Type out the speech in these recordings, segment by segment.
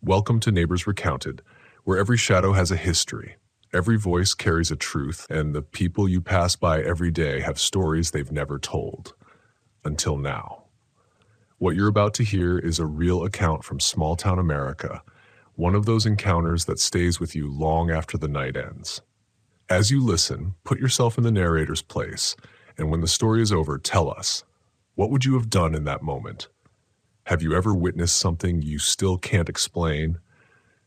Welcome to Neighbors Recounted, where every shadow has a history, every voice carries a truth, and the people you pass by every day have stories they've never told. Until now. What you're about to hear is a real account from small-town America, one of those encounters that stays with you long after the night ends. As you listen, put yourself in the narrator's place, and when the story is over, tell us, what would you have done in that moment? Have you ever witnessed something you still can't explain?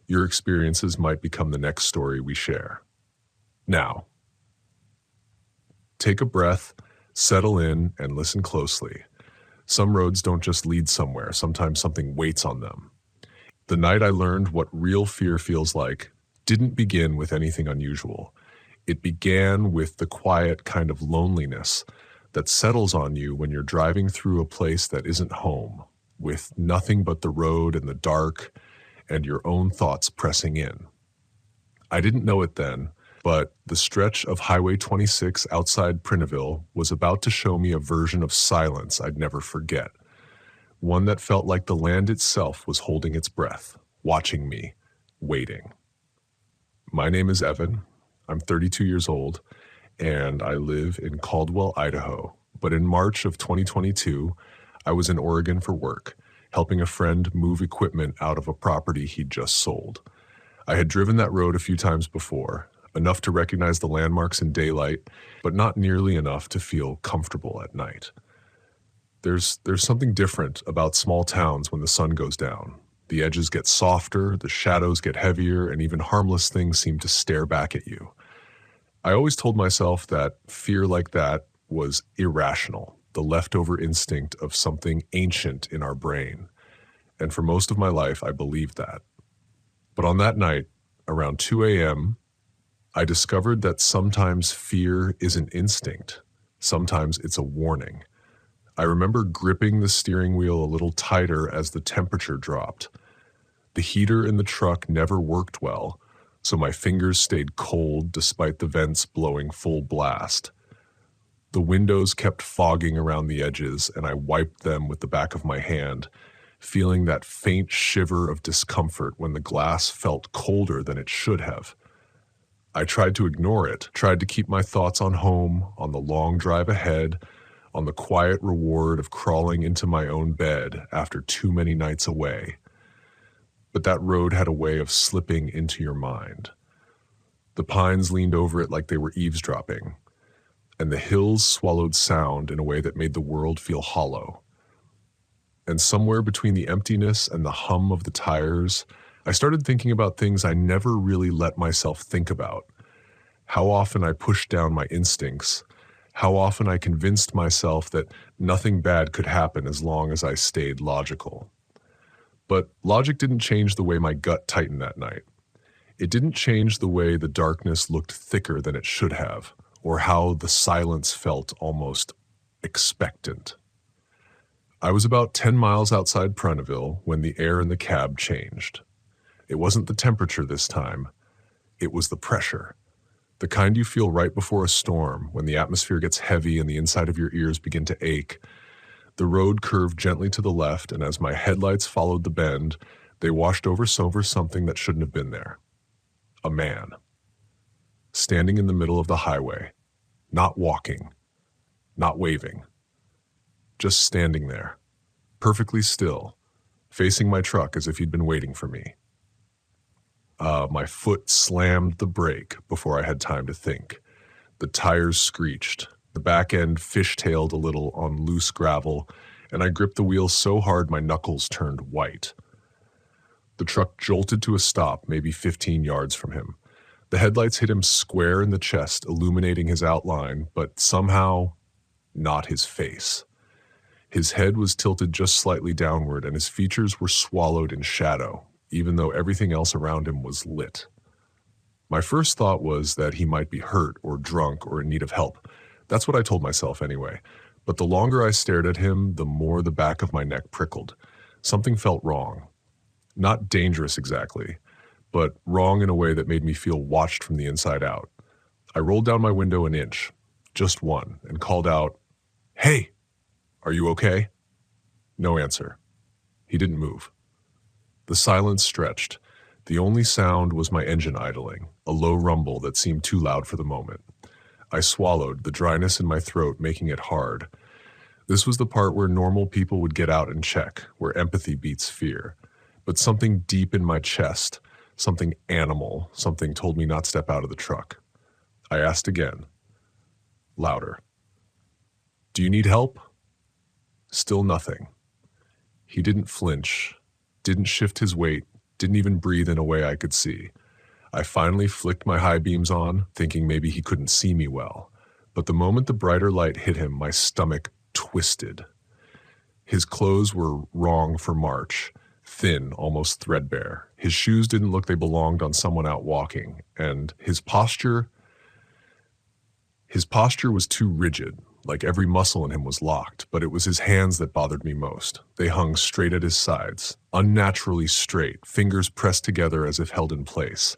Your experiences might become the next story we share. Now, take a breath, settle in, and listen closely. Some roads don't just lead somewhere, sometimes something waits on them. The night I learned what real fear feels like didn't begin with anything unusual. It began with the quiet kind of loneliness that settles on you when you're driving through a place that isn't home, with nothing but the road and the dark and your own thoughts pressing in. I didn't know it then, but the stretch of Highway 26 outside Prineville was about to show me a version of silence I'd never forget. One that felt like the land itself was holding its breath, watching me, waiting. My name is Evan. I'm 32 years old, and I live in Caldwell, Idaho. But in March of 2022, I was in Oregon for work, helping a friend move equipment out of a property he'd just sold. I had driven that road a few times before, enough to recognize the landmarks in daylight, but not nearly enough to feel comfortable at night. There's something different about small towns when the sun goes down. The edges get softer, the shadows get heavier, and even harmless things seem to stare back at you. I always told myself that fear like that was irrational, the leftover instinct of something ancient in our brain. And for most of my life, I believed that. But on that night, around 2 a.m., I discovered that sometimes fear isn't instinct. Sometimes it's a warning. I remember gripping the steering wheel a little tighter as the temperature dropped. The heater in the truck never worked well, so my fingers stayed cold despite the vents blowing full blast. The windows kept fogging around the edges, and I wiped them with the back of my hand, feeling that faint shiver of discomfort when the glass felt colder than it should have. I tried to ignore it, tried to keep my thoughts on home, on the long drive ahead, on the quiet reward of crawling into my own bed after too many nights away. But that road had a way of slipping into your mind. The pines leaned over it like they were eavesdropping, and the hills swallowed sound in a way that made the world feel hollow. And somewhere between the emptiness and the hum of the tires, I started thinking about things I never really let myself think about. How often I pushed down my instincts, how often I convinced myself that nothing bad could happen as long as I stayed logical. But logic didn't change the way my gut tightened that night. It didn't change the way the darkness looked thicker than it should have, or how the silence felt almost expectant. I was about 10 miles outside Prineville when the air in the cab changed. It wasn't the temperature this time. It was the pressure. The kind you feel right before a storm when the atmosphere gets heavy and the inside of your ears begin to ache. The road curved gently to the left, and as my headlights followed the bend, they washed over something that shouldn't have been there. A man. Standing in the middle of the highway. Not walking. Not waving. Just standing there. Perfectly still. Facing my truck as if he'd been waiting for me. My foot slammed the brake before I had time to think. The tires screeched. The back end fishtailed a little on loose gravel, and I gripped the wheel so hard my knuckles turned white. The truck jolted to a stop, maybe 15 yards from him. The headlights hit him square in the chest, illuminating his outline, but somehow not his face. His head was tilted just slightly downward, and his features were swallowed in shadow, even though everything else around him was lit. My first thought was that he might be hurt or drunk or in need of help. That's what I told myself anyway. But the longer I stared at him, the more the back of my neck prickled. Something felt wrong. Not dangerous exactly, but wrong in a way that made me feel watched from the inside out. I rolled down my window an inch, just one, and called out, "Hey, are you okay?" No answer. He didn't move. The silence stretched. The only sound was my engine idling, a low rumble that seemed too loud for the moment. I swallowed, the dryness in my throat making it hard. This was the part where normal people would get out and check, where empathy beats fear. But something deep in my chest, something animal, something told me not to step out of the truck. I asked again, louder. Do you need help? Still nothing. He didn't flinch, didn't shift his weight, didn't even breathe in a way I could see. I finally flicked my high beams on, thinking maybe he couldn't see me well. But the moment the brighter light hit him, my stomach twisted. His clothes were wrong for March, thin, almost threadbare. His shoes didn't look they belonged on someone out walking, and his posture was too rigid, like every muscle in him was locked, but it was his hands that bothered me most. They hung straight at his sides, unnaturally straight, fingers pressed together as if held in place.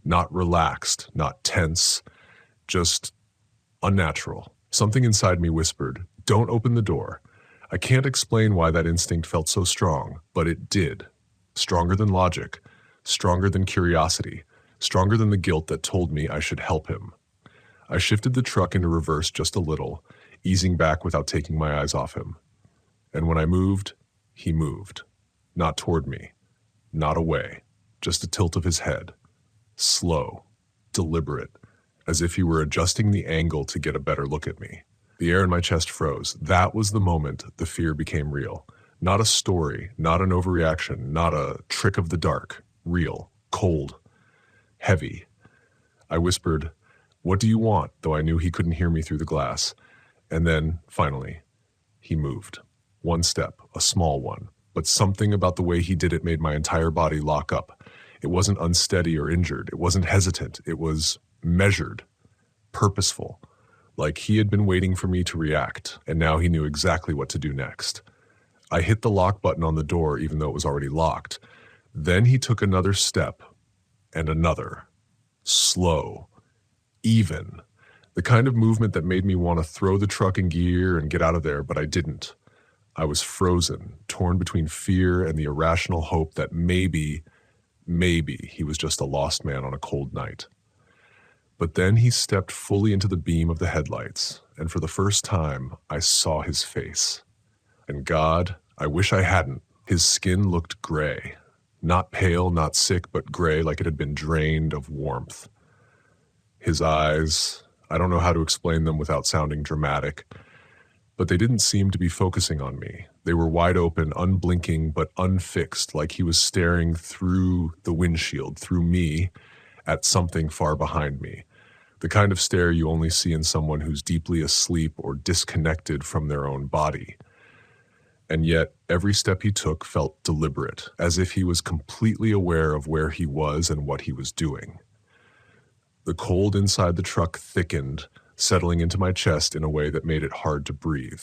Not relaxed, not tense, just unnatural. Something inside me whispered, "Don't open the door." I can't explain why that instinct felt so strong, but it did. Stronger than logic, stronger than curiosity, stronger than the guilt that told me I should help him. I shifted the truck into reverse just a little, easing back without taking my eyes off him. And when I moved, he moved. Not toward me, not away, just a tilt of his head. Slow, deliberate, as if he were adjusting the angle to get a better look at me. The air in my chest froze. That was the moment the fear became real. Not a story, not an overreaction, not a trick of the dark. Real, cold, heavy. I whispered, "What do you want?" though I knew he couldn't hear me through the glass. And then, finally, he moved. One step, a small one, but something about the way he did it made my entire body lock up. It wasn't unsteady or injured. It wasn't hesitant. It was measured, purposeful, like he had been waiting for me to react, and now he knew exactly what to do next. I hit the lock button on the door even though it was already locked. Then he took another step, and another. Slow, even. The kind of movement that made me want to throw the truck in gear and get out of there, but I didn't. I was frozen, torn between fear and the irrational hope that maybe he was just a lost man on a cold night. But then he stepped fully into the beam of the headlights, and for the first time, I saw his face. And God, I wish I hadn't. His skin looked gray. Not pale, not sick, but gray, like it had been drained of warmth. His eyes, I don't know how to explain them without sounding dramatic, but they didn't seem to be focusing on me. They were wide open, unblinking, but unfixed, like he was staring through the windshield, through me, at something far behind me. The kind of stare you only see in someone who's deeply asleep or disconnected from their own body. And yet, every step he took felt deliberate, as if he was completely aware of where he was and what he was doing. The cold inside the truck thickened, settling into my chest in a way that made it hard to breathe.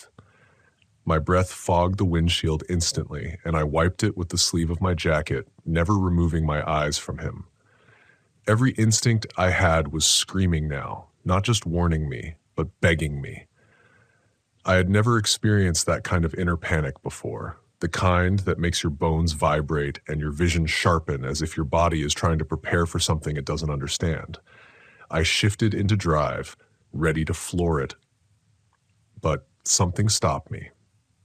My breath fogged the windshield instantly, and I wiped it with the sleeve of my jacket, never removing my eyes from him. Every instinct I had was screaming now, not just warning me, but begging me. I had never experienced that kind of inner panic before, the kind that makes your bones vibrate and your vision sharpen as if your body is trying to prepare for something it doesn't understand. I shifted into drive, ready to floor it. But something stopped me.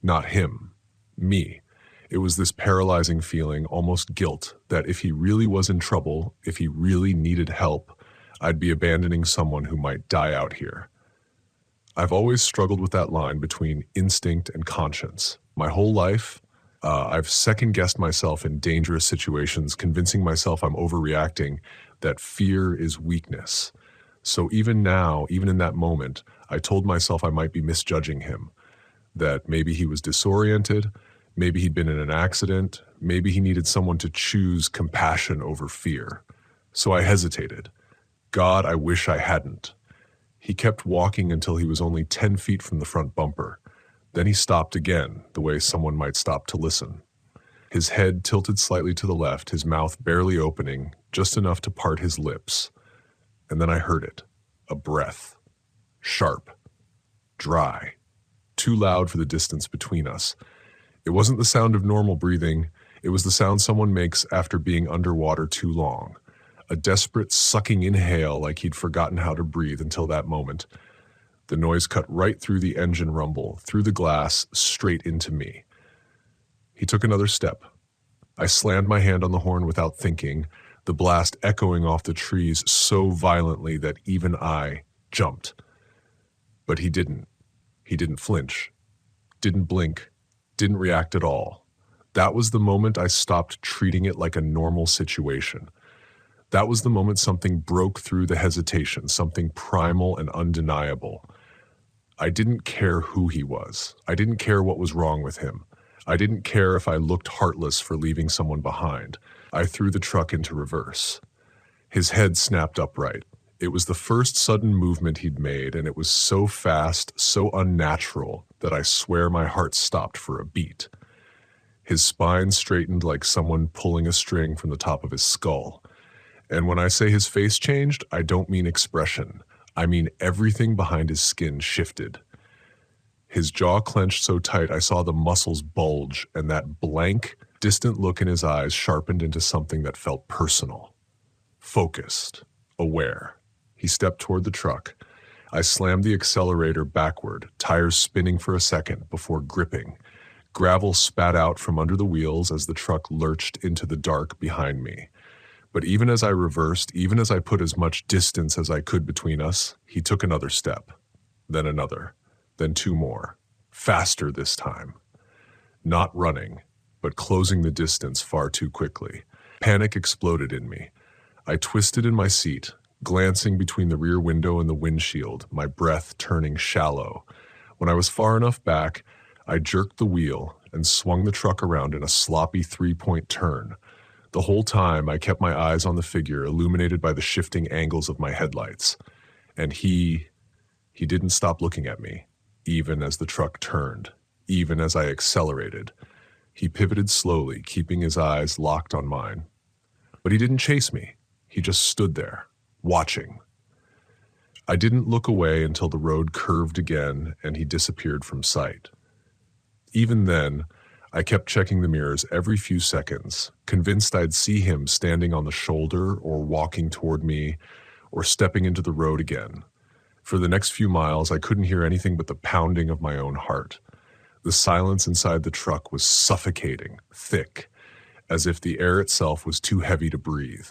Not him. Me. It was this paralyzing feeling, almost guilt, that if he really was in trouble, if he really needed help, I'd be abandoning someone who might die out here. I've always struggled with that line between instinct and conscience. My whole life, I've second-guessed myself in dangerous situations, convincing myself I'm overreacting, that fear is weakness. So even now, even in that moment, I told myself I might be misjudging him, that maybe he was disoriented, maybe he'd been in an accident, maybe he needed someone to choose compassion over fear. So I hesitated. God, I wish I hadn't. He kept walking until he was only 10 feet from the front bumper. Then he stopped again, the way someone might stop to listen. His head tilted slightly to the left, his mouth barely opening, just enough to part his lips. And then I heard it. A breath. Sharp. Dry. Too loud for the distance between us. It wasn't the sound of normal breathing. It was the sound someone makes after being underwater too long. A desperate sucking inhale like he'd forgotten how to breathe until that moment. The noise cut right through the engine rumble, through the glass, straight into me. He took another step. I slammed my hand on the horn without thinking, the blast echoing off the trees so violently that even I jumped. But he didn't. He didn't flinch, didn't blink, didn't react at all. That was the moment I stopped treating it like a normal situation. That was the moment something broke through the hesitation, something primal and undeniable. I didn't care who he was. I didn't care what was wrong with him. I didn't care if I looked heartless for leaving someone behind. I threw the truck into reverse. His head snapped upright. It was the first sudden movement he'd made, and it was so fast, so unnatural, that I swear my heart stopped for a beat. His spine straightened like someone pulling a string from the top of his skull. And when I say his face changed, I don't mean expression. I mean everything behind his skin shifted. His jaw clenched so tight I saw the muscles bulge, and that blank, distant look in his eyes sharpened into something that felt personal. Focused. Aware. He stepped toward the truck. I slammed the accelerator backward, tires spinning for a second before gripping. Gravel spat out from under the wheels as the truck lurched into the dark behind me. But even as I reversed, even as I put as much distance as I could between us, he took another step, then another, then two more, faster this time. Not running, but closing the distance far too quickly. Panic exploded in me. I twisted in my seat, glancing between the rear window and the windshield, my breath turning shallow. When I was far enough back, I jerked the wheel and swung the truck around in a sloppy three-point turn. The whole time, I kept my eyes on the figure, illuminated by the shifting angles of my headlights. And he didn't stop looking at me, even as the truck turned, even as I accelerated. He pivoted slowly, keeping his eyes locked on mine. But he didn't chase me. He just stood there, watching. I didn't look away until the road curved again and he disappeared from sight. Even then, I kept checking the mirrors every few seconds, convinced I'd see him standing on the shoulder or walking toward me or stepping into the road again. For the next few miles, I couldn't hear anything but the pounding of my own heart. The silence inside the truck was suffocating, thick, as if the air itself was too heavy to breathe.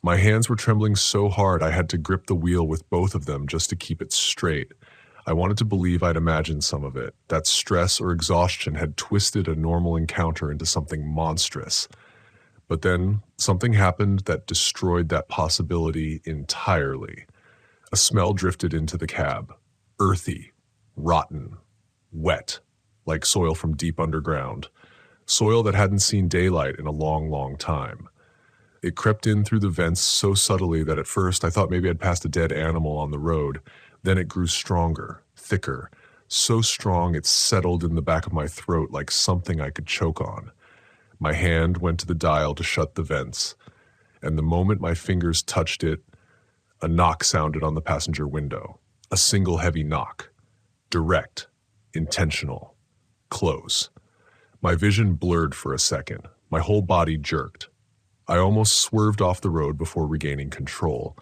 My hands were trembling so hard I had to grip the wheel with both of them just to keep it straight. I wanted to believe I'd imagined some of it, that stress or exhaustion had twisted a normal encounter into something monstrous. But then something happened that destroyed that possibility entirely. A smell drifted into the cab, earthy, rotten, wet, like soil from deep underground, soil that hadn't seen daylight in a long, long time. It crept in through the vents so subtly that at first I thought maybe I'd passed a dead animal on the road. Then it grew stronger, thicker, so strong it settled in the back of my throat like something I could choke on. My hand went to the dial to shut the vents, and the moment my fingers touched it, a knock sounded on the passenger window. A single heavy knock. Direct, intentional, close. My vision blurred for a second. My whole body jerked. I almost swerved off the road before regaining control.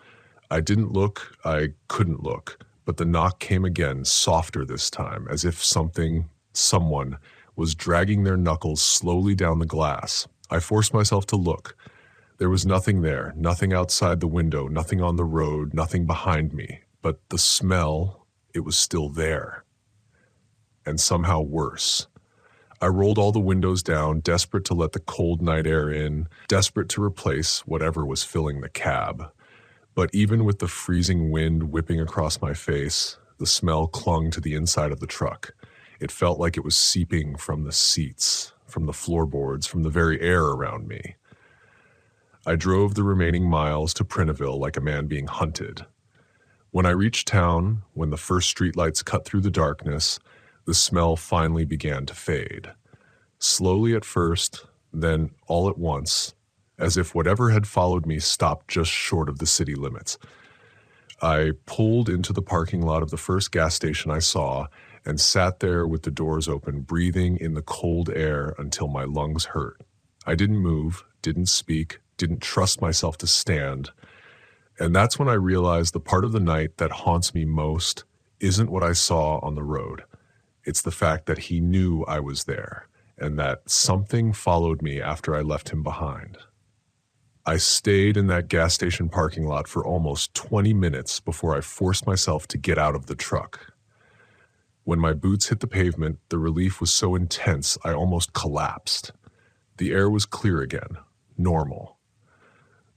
I didn't look, I couldn't look. But the knock came again, softer this time, as if someone, was dragging their knuckles slowly down the glass. I forced myself to look. There was nothing there, nothing outside the window, nothing on the road, nothing behind me. But the smell, it was still there. And somehow worse. I rolled all the windows down, desperate to let the cold night air in, desperate to replace whatever was filling the cab. But even with the freezing wind whipping across my face, the smell clung to the inside of the truck. It felt like it was seeping from the seats, from the floorboards, from the very air around me. I drove the remaining miles to Prineville like a man being hunted. When I reached town, when the first streetlights cut through the darkness, the smell finally began to fade. Slowly at first, then all at once, as if whatever had followed me stopped just short of the city limits. I pulled into the parking lot of the first gas station I saw and sat there with the doors open, breathing in the cold air until my lungs hurt. I didn't move, didn't speak, didn't trust myself to stand. And that's when I realized the part of the night that haunts me most isn't what I saw on the road. It's the fact that he knew I was there and that something followed me after I left him behind. I stayed in that gas station parking lot for almost 20 minutes before I forced myself to get out of the truck. When my boots hit the pavement, the relief was so intense I almost collapsed. The air was clear again, normal.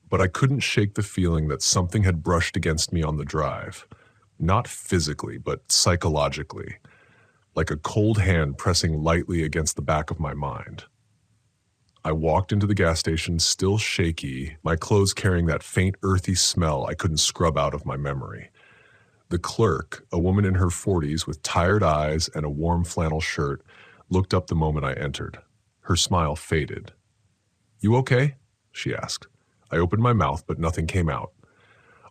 But I couldn't shake the feeling that something had brushed against me on the drive. Not physically, but psychologically. Like a cold hand pressing lightly against the back of my mind. I walked into the gas station, still shaky, my clothes carrying that faint earthy smell I couldn't scrub out of my memory. The clerk, a woman in her 40s with tired eyes and a warm flannel shirt, looked up the moment I entered. Her smile faded. "You okay?" she asked. I opened my mouth, but nothing came out.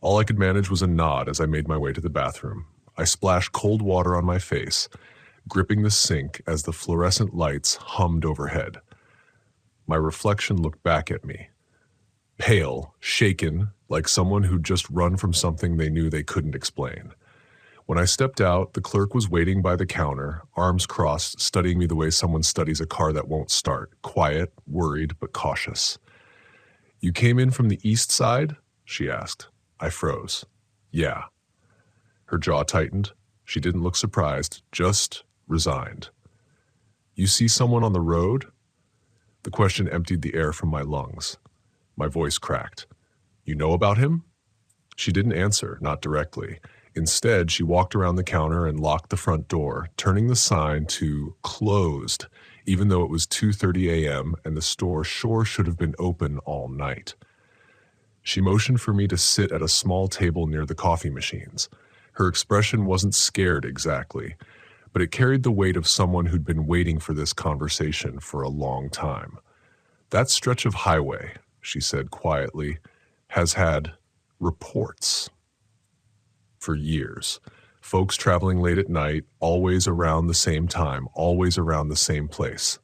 All I could manage was a nod as I made my way to the bathroom. I splashed cold water on my face, gripping the sink as the fluorescent lights hummed overhead. My reflection looked back at me. Pale, shaken, like someone who'd just run from something they knew they couldn't explain. When I stepped out, the clerk was waiting by the counter, arms crossed, studying me the way someone studies a car that won't start, quiet, worried, but cautious. "You came in from the east side?" she asked. I froze. "Yeah." Her jaw tightened. She didn't look surprised, just resigned. "You see someone on the road?" The question emptied the air from my lungs. My voice cracked. "You know about him?" She didn't answer, not directly. Instead, she walked around the counter and locked the front door, turning the sign to "closed," even though it was 2:30 a.m. and the store sure should have been open all night. She motioned for me to sit at a small table near the coffee machines. Her expression wasn't scared exactly, but it carried the weight of someone who'd been waiting for this conversation for a long time. "That stretch of highway," she said quietly, "has had reports for years. Folks traveling late at night, always around the same time, always around the same place."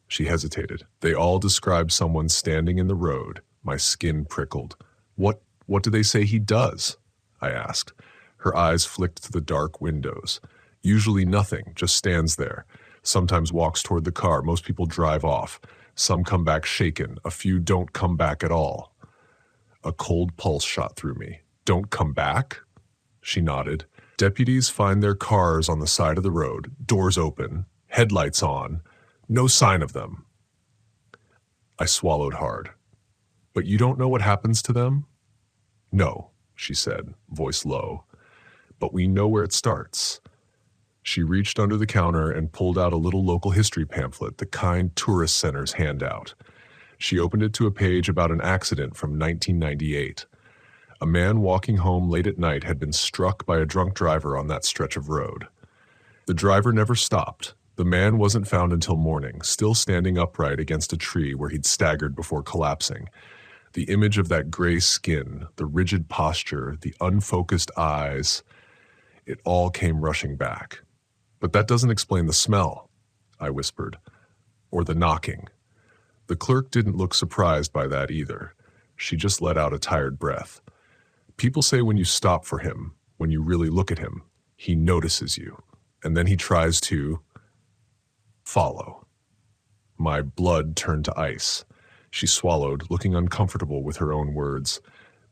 She hesitated. "They all describe someone standing in the road." My skin prickled. What do they say he does?" I asked. Her eyes flicked to the dark windows. "Usually nothing, just stands there. Sometimes walks toward the car. Most people drive off. Some come back shaken. A few don't come back at all." A cold pulse shot through me. "Don't come back?" She nodded. "Deputies find their cars on the side of the road, doors open, headlights on, no sign of them." I swallowed hard. "But you don't know what happens to them?" "No," she said, voice low. "But we know where it starts." She reached under the counter and pulled out a little local history pamphlet, the kind tourist centers hand out. She opened it to a page about an accident from 1998. A man walking home late at night had been struck by a drunk driver on that stretch of road. The driver never stopped. The man wasn't found until morning, still standing upright against a tree where he'd staggered before collapsing. The image of that gray skin, the rigid posture, the unfocused eyes, it all came rushing back. "But that doesn't explain the smell," I whispered, "or the knocking." The clerk didn't look surprised by that either. She just let out a tired breath. "People say when you stop for him, when you really look at him, he notices you, and then he tries to follow." My blood turned to ice. She swallowed, looking uncomfortable with her own words.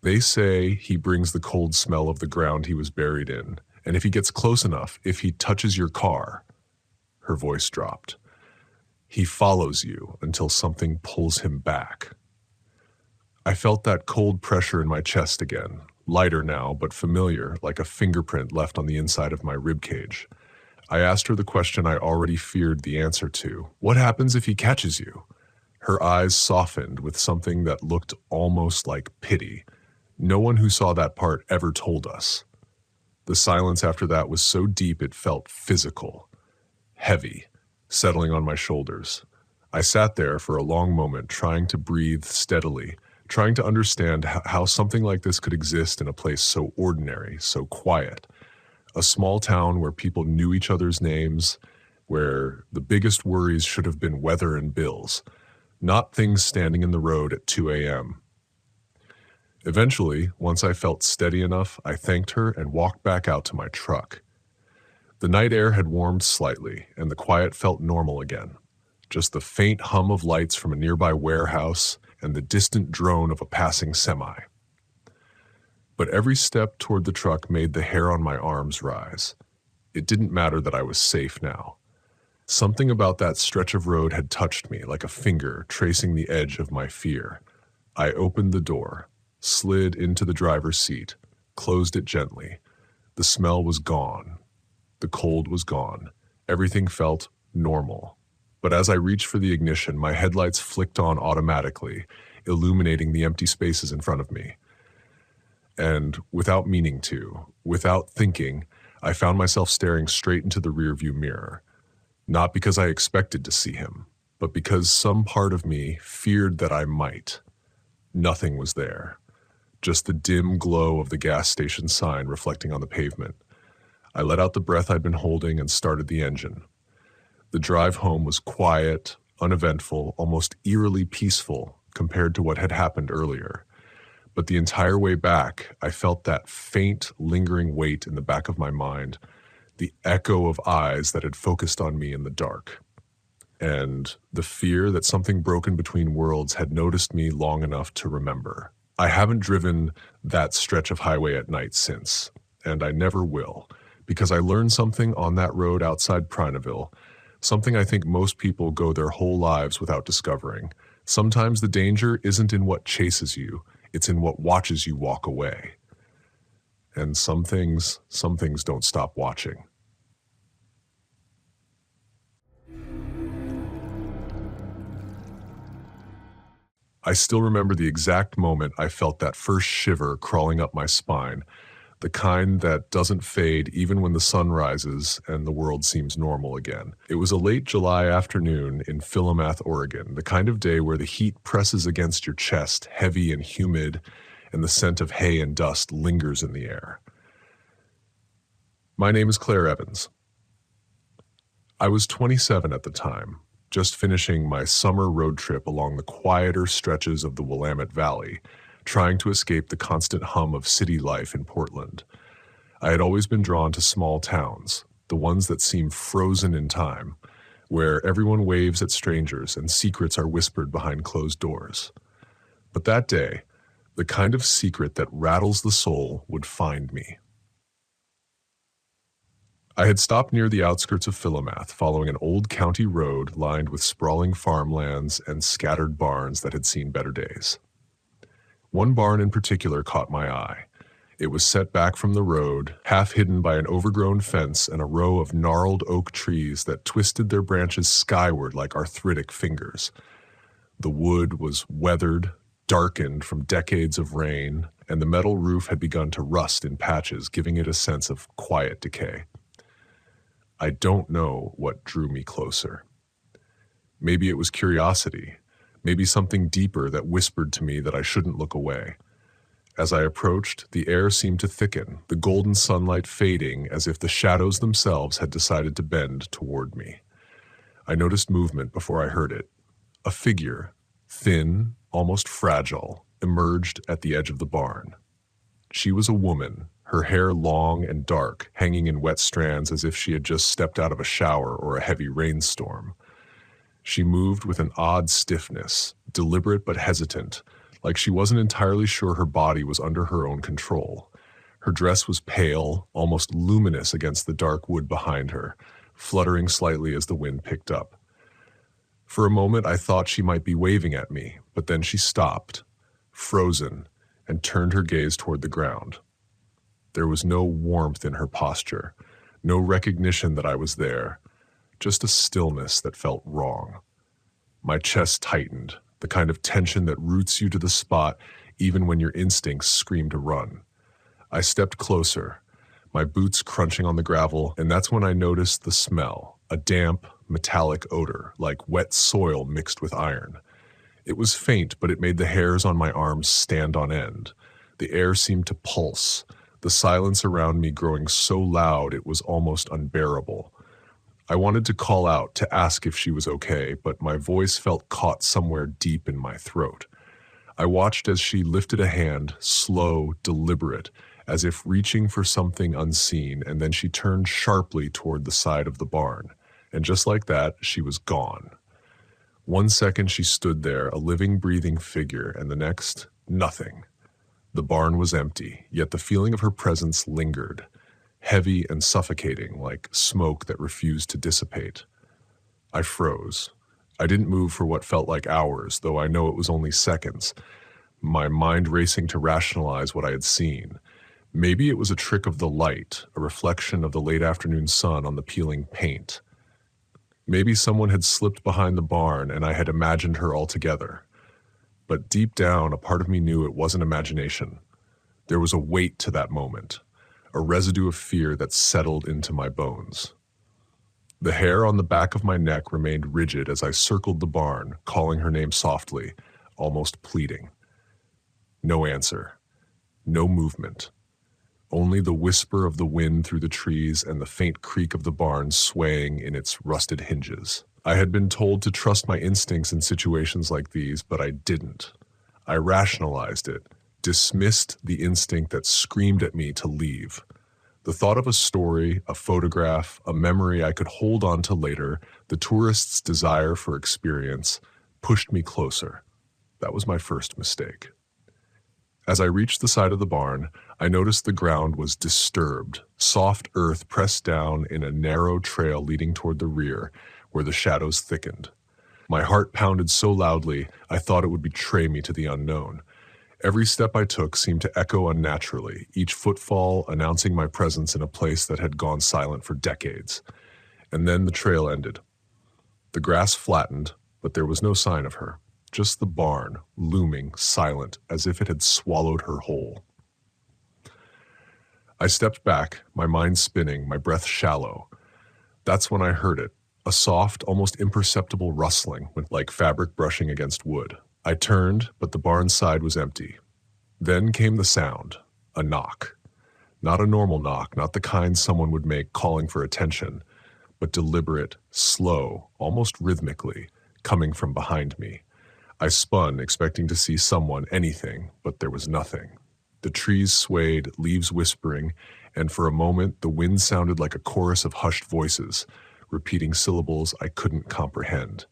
"They say he brings the cold smell of the ground he was buried in, and if he gets close enough, if he touches your car," her voice dropped, "he follows you until something pulls him back." I felt that cold pressure in my chest again, lighter now, but familiar, like a fingerprint left on the inside of my ribcage. I asked her the question I already feared the answer to. "What happens if he catches you?" Her eyes softened with something that looked almost like pity. No one who saw that part ever told us. The silence after that was so deep it felt physical, heavy, settling on my shoulders. I sat there for a long moment, trying to breathe steadily, trying to understand how something like this could exist in a place so ordinary, so quiet. A small town where people knew each other's names, where the biggest worries should have been weather and bills. not things standing in the road at 2 a.m. Eventually, once I felt steady enough, I thanked her and walked back out to my truck. The night air had warmed slightly, and the quiet felt normal again. Just the faint hum of lights from a nearby warehouse and the distant drone of a passing semi. But every step toward the truck made the hair on my arms rise. It didn't matter that I was safe now. Something about that stretch of road had touched me like a finger tracing the edge of my fear. I opened the door, slid into the driver's seat, closed it gently. The smell was gone. The cold was gone. Everything felt normal. But as I reached for the ignition, my headlights flicked on automatically, illuminating the empty spaces in front of me. And without meaning to, without thinking, I found myself staring straight into the rearview mirror. Not because I expected to see him, but because some part of me feared that I might. Nothing was there. Just the dim glow of the gas station sign reflecting on the pavement. I let out the breath I'd been holding and started the engine. The drive home was quiet, uneventful, almost eerily peaceful compared to what had happened earlier. But the entire way back, I felt that faint, lingering weight in the back of my mind, the echo of eyes that had focused on me in the dark, and the fear that something broken between worlds had noticed me long enough to remember. I haven't driven that stretch of highway at night since, and I never will, because I learned something on that road outside Prineville, something I think most people go their whole lives without discovering. Sometimes the danger isn't in what chases you, it's in what watches you walk away. And some things don't stop watching. I still remember the exact moment I felt that first shiver crawling up my spine, the kind that doesn't fade even when the sun rises and the world seems normal again. It was a late July afternoon in Philomath, Oregon, the kind of day where the heat presses against your chest, heavy and humid, and the scent of hay and dust lingers in the air. My name is Claire Evans. I was 27 at the time, just finishing my summer road trip along the quieter stretches of the Willamette Valley, trying to escape the constant hum of city life in Portland. I had always been drawn to small towns, the ones that seem frozen in time, where everyone waves at strangers and secrets are whispered behind closed doors. But that day, the kind of secret that rattles the soul would find me. I had stopped near the outskirts of Philomath, following an old county road lined with sprawling farmlands and scattered barns that had seen better days. One barn in particular caught my eye. It was set back from the road, half hidden by an overgrown fence and a row of gnarled oak trees that twisted their branches skyward like arthritic fingers. The wood was weathered, darkened from decades of rain, and the metal roof had begun to rust in patches, giving it a sense of quiet decay. I don't know what drew me closer. Maybe it was curiosity, maybe something deeper that whispered to me that I shouldn't look away. As I approached, the air seemed to thicken, the golden sunlight fading as if the shadows themselves had decided to bend toward me. I noticed movement before I heard it. A figure, thin, almost fragile, emerged at the edge of the barn. She was a woman, her hair long and dark, hanging in wet strands as if she had just stepped out of a shower or a heavy rainstorm. She moved with an odd stiffness, deliberate but hesitant, like she wasn't entirely sure her body was under her own control. Her dress was pale, almost luminous against the dark wood behind her, fluttering slightly as the wind picked up. For a moment I thought she might be waving at me, but then she stopped, frozen, and turned her gaze toward the ground. There was no warmth in her posture, no recognition that I was there, just a stillness that felt wrong. My chest tightened, the kind of tension that roots you to the spot even when your instincts scream to run. I stepped closer, my boots crunching on the gravel, and that's when I noticed the smell, a damp, metallic odor, like wet soil mixed with iron. It was faint, but it made the hairs on my arms stand on end. The air seemed to pulse, the silence around me growing so loud it was almost unbearable. I wanted to call out to ask if she was okay, but my voice felt caught somewhere deep in my throat. I watched as she lifted a hand, slow, deliberate, as if reaching for something unseen, and then she turned sharply toward the side of the barn. And just like that, she was gone. 1 second she stood there, a living, breathing figure, and the next, nothing. The barn was empty, yet the feeling of her presence lingered, heavy and suffocating, like smoke that refused to dissipate. I froze. I didn't move for what felt like hours, though I know it was only seconds, my mind racing to rationalize what I had seen. Maybe it was a trick of the light, a reflection of the late afternoon sun on the peeling paint. Maybe someone had slipped behind the barn and I had imagined her altogether. But deep down, a part of me knew it wasn't imagination. There was a weight to that moment, a residue of fear that settled into my bones. The hair on the back of my neck remained rigid as I circled the barn, calling her name softly, almost pleading. No answer. No movement. Only the whisper of the wind through the trees and the faint creak of the barn swaying in its rusted hinges. I had been told to trust my instincts in situations like these, but I didn't. I rationalized it, dismissed the instinct that screamed at me to leave. The thought of a story, a photograph, a memory I could hold on to later, the tourist's desire for experience, pushed me closer. That was my first mistake. As I reached the side of the barn, I noticed the ground was disturbed, soft earth pressed down in a narrow trail leading toward the rear, where the shadows thickened. My heart pounded so loudly, I thought it would betray me to the unknown. Every step I took seemed to echo unnaturally, each footfall announcing my presence in a place that had gone silent for decades. And then the trail ended. The grass flattened, but there was no sign of her. Just the barn, looming, silent, as if it had swallowed her whole. I stepped back, my mind spinning, my breath shallow. That's when I heard it, a soft, almost imperceptible rustling, like fabric brushing against wood. I turned, but the barn side was empty. Then came the sound, a knock. Not a normal knock, not the kind someone would make calling for attention, but deliberate, slow, almost rhythmically, coming from behind me. I spun, expecting to see someone, anything, but there was nothing. The trees swayed, leaves whispering, and for a moment the wind sounded like a chorus of hushed voices, repeating syllables I couldn't comprehend.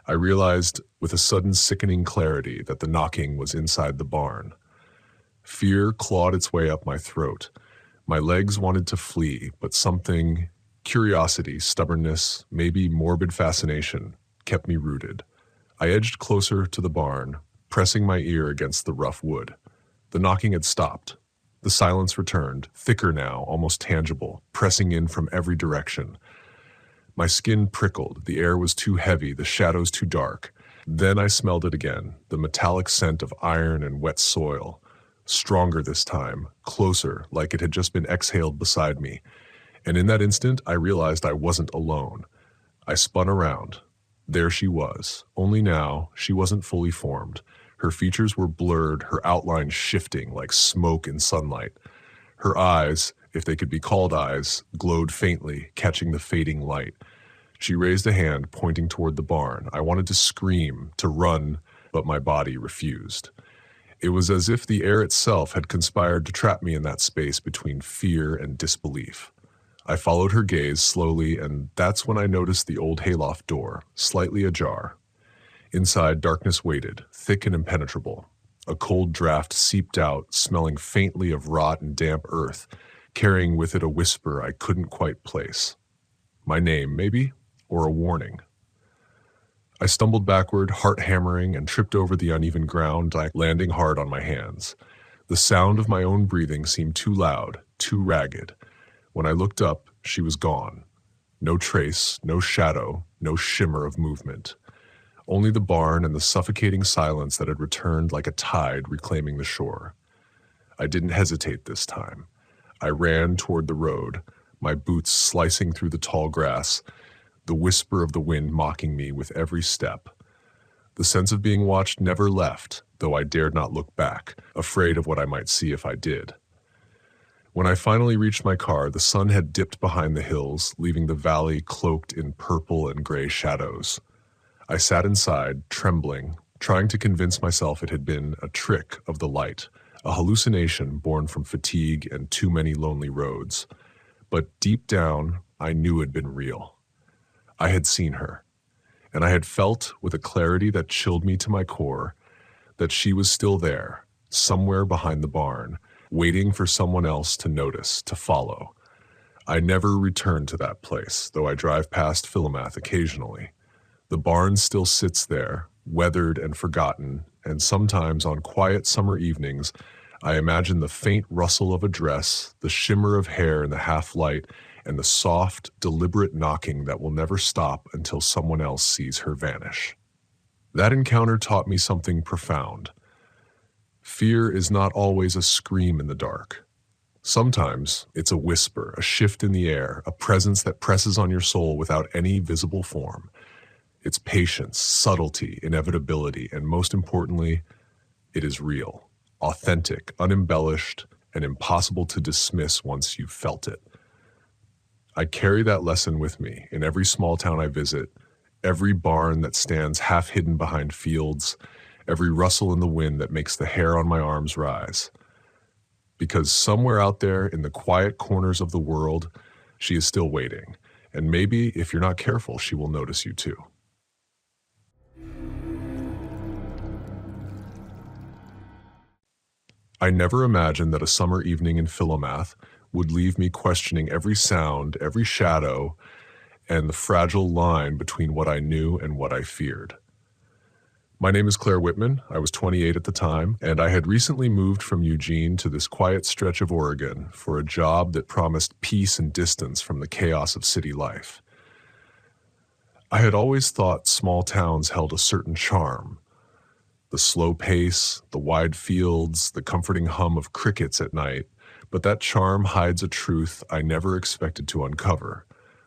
I realized with a sudden sickening clarity that the knocking was inside the barn. Fear clawed its way up my throat. My legs wanted to flee, but something, curiosity, stubbornness, maybe morbid fascination, kept me rooted. I edged closer to the barn, pressing my ear against the rough wood. The knocking had stopped. The silence returned, thicker now, almost tangible, pressing in from every direction. My skin prickled, the air was too heavy, the shadows too dark. Then I smelled it again, the metallic scent of iron and wet soil. Stronger this time, closer, like it had just been exhaled beside me. And in that instant, I realized I wasn't alone. I spun around. There she was, only now she wasn't fully formed. Her features were blurred, her outline shifting like smoke in sunlight. Her eyes, if they could be called eyes, glowed faintly, catching the fading light. She raised a hand, pointing toward the barn. I wanted to scream, to run, but my body refused. It was as if the air itself had conspired to trap me in that space between fear and disbelief. I followed her gaze slowly, and that's when I noticed the old hayloft door, slightly ajar. Inside, darkness waited, thick and impenetrable. A cold draft seeped out, smelling faintly of rot and damp earth, carrying with it a whisper I couldn't quite place. My name, maybe, or a warning. I stumbled backward, heart hammering, and tripped over the uneven ground, landing hard on my hands. The sound of my own breathing seemed too loud, too ragged. When I looked up, she was gone. No trace, no shadow, no shimmer of movement. Only the barn and the suffocating silence that had returned like a tide reclaiming the shore. I didn't hesitate this time. I ran toward the road, my boots slicing through the tall grass, the whisper of the wind mocking me with every step. The sense of being watched never left, though I dared not look back, afraid of what I might see if I did. When I finally reached my car, the sun had dipped behind the hills, leaving the valley cloaked in purple and gray shadows. I sat inside, trembling, trying to convince myself it had been a trick of the light, a hallucination born from fatigue and too many lonely roads. But deep down, I knew it had been real. I had seen her, and I had felt, with a clarity that chilled me to my core, that she was still there, somewhere behind the barn, waiting for someone else to notice, to follow. I never returned to that place, though I drive past Philomath occasionally. The barn still sits there, weathered and forgotten, and sometimes on quiet summer evenings, I imagine the faint rustle of a dress, the shimmer of hair in the half-light, and the soft, deliberate knocking that will never stop until someone else sees her vanish. That encounter taught me something profound. Fear is not always a scream in the dark. Sometimes it's a whisper, a shift in the air, a presence that presses on your soul without any visible form. It's patience, subtlety, inevitability, and most importantly, it is real, authentic, unembellished, and impossible to dismiss once you've felt it. I carry that lesson with me in every small town I visit, every barn that stands half hidden behind fields, every rustle in the wind that makes the hair on my arms rise. Because somewhere out there in the quiet corners of the world, she is still waiting, and maybe, if you're not careful, she will notice you too. I never imagined that a summer evening in Philomath would leave me questioning every sound, every shadow, and the fragile line between what I knew and what I feared. My name is Claire Whitman. I was 28 at the time, and I had recently moved from Eugene to this quiet stretch of Oregon for a job that promised peace and distance from the chaos of city life. I had always thought small towns held a certain charm. The slow pace, the wide fields, the comforting hum of crickets at night, but that charm hides a truth I never expected to uncover,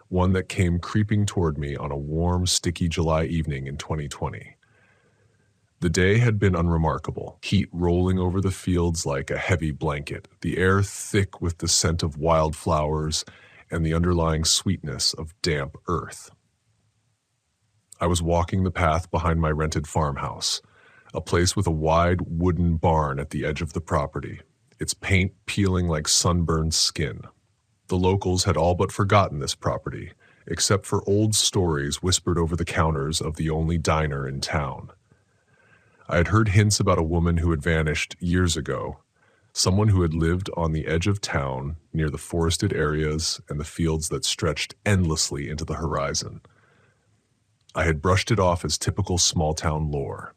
one that came creeping toward me on a warm, sticky July evening in 2020. The day had been unremarkable, heat rolling over the fields like a heavy blanket, the air thick with the scent of wildflowers and the underlying sweetness of damp earth. I was walking the path behind my rented farmhouse, a place with a wide wooden barn at the edge of the property, its paint peeling like sunburned skin. The locals had all but forgotten this property, except for old stories whispered over the counters of the only diner in town. I had heard hints about a woman who had vanished years ago, someone who had lived on the edge of town near the forested areas and the fields that stretched endlessly into the horizon. I had brushed it off as typical small-town lore,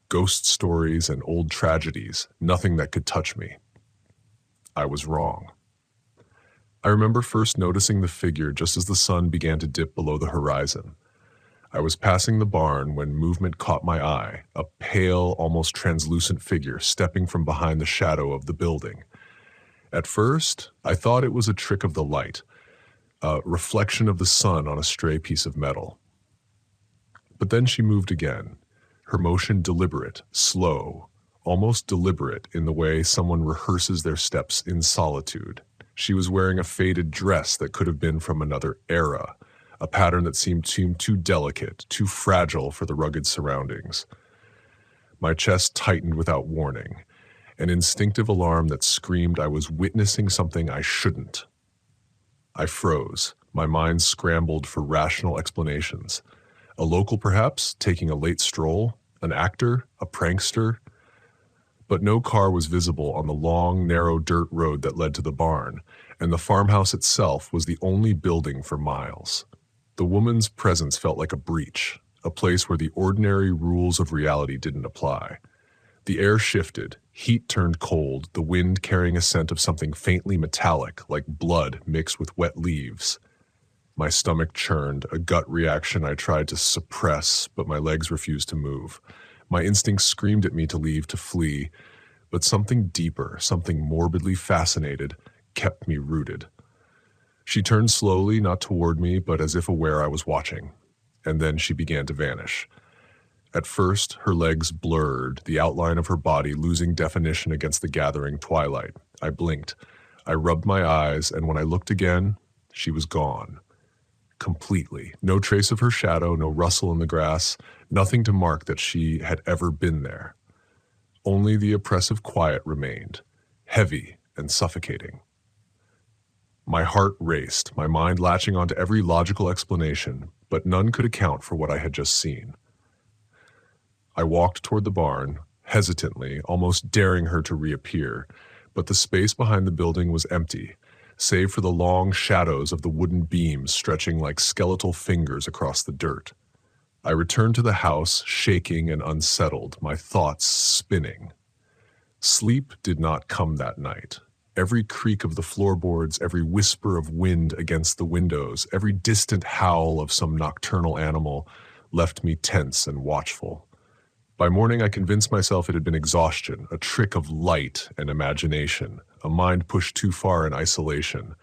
ghost stories and old tragedies, nothing that could touch me. I was wrong. I remember first noticing the figure just as the sun began to dip below the horizon. I was passing the barn when movement caught my eye, a pale, almost translucent figure stepping from behind the shadow of the building. At first, I thought it was a trick of the light, a reflection of the sun on a stray piece of metal. But then she moved again, her motion deliberate, slow, almost deliberate in the way someone rehearses their steps in solitude. She was wearing a faded dress that could have been from another era, a pattern that seemed too delicate, too fragile for the rugged surroundings. My chest tightened without warning, an instinctive alarm that screamed I was witnessing something I shouldn't. I froze, my mind scrambled for rational explanations. A local perhaps, taking a late stroll, an actor, a prankster. But no car was visible on the long, narrow dirt road that led to the barn, and the farmhouse itself was the only building for miles. The woman's presence felt like a breach, a place where the ordinary rules of reality didn't apply. The air shifted, heat turned cold, the wind carrying a scent of something faintly metallic, like blood mixed with wet leaves. My stomach churned, a gut reaction I tried to suppress, but my legs refused to move. My instincts screamed at me to leave, to flee, but something deeper, something morbidly fascinated, kept me rooted. She turned slowly, not toward me, but as if aware I was watching, and then she began to vanish. At first, her legs blurred, the outline of her body losing definition against the gathering twilight. I blinked. I rubbed my eyes, and when I looked again, she was gone. Completely. No trace of her shadow, no rustle in the grass, nothing to mark that she had ever been there. Only the oppressive quiet remained, heavy and suffocating. My heart raced, my mind latching onto every logical explanation, but none could account for what I had just seen. I walked toward the barn, hesitantly, almost daring her to reappear, but the space behind the building was empty, save for the long shadows of the wooden beams stretching like skeletal fingers across the dirt. I returned to the house, shaking and unsettled, my thoughts spinning. Sleep did not come that night. Every creak of the floorboards, every whisper of wind against the windows, every distant howl of some nocturnal animal left me tense and watchful. By morning, I convinced myself it had been exhaustion, a trick of light and imagination, a mind pushed too far in isolation,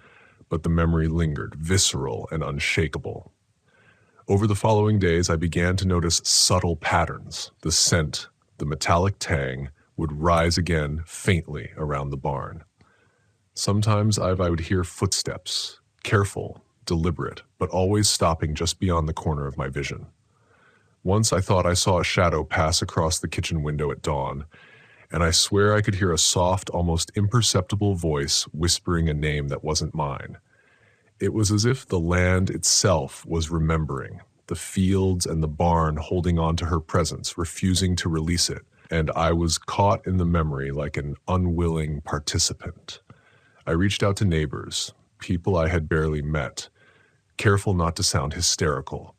but the memory lingered, visceral and unshakable. Over the following days, I began to notice subtle patterns. The scent, the metallic tang, would rise again faintly around the barn. Sometimes I would hear footsteps, careful, deliberate, but always stopping just beyond the corner of my vision. Once I thought I saw a shadow pass across the kitchen window at dawn, and I swear I could hear a soft, almost imperceptible voice whispering a name that wasn't mine. It was as if the land itself was remembering, the fields and the barn holding on to her presence, refusing to release it, and I was caught in the memory like an unwilling participant. I reached out to neighbors, people I had barely met, careful not to sound hysterical.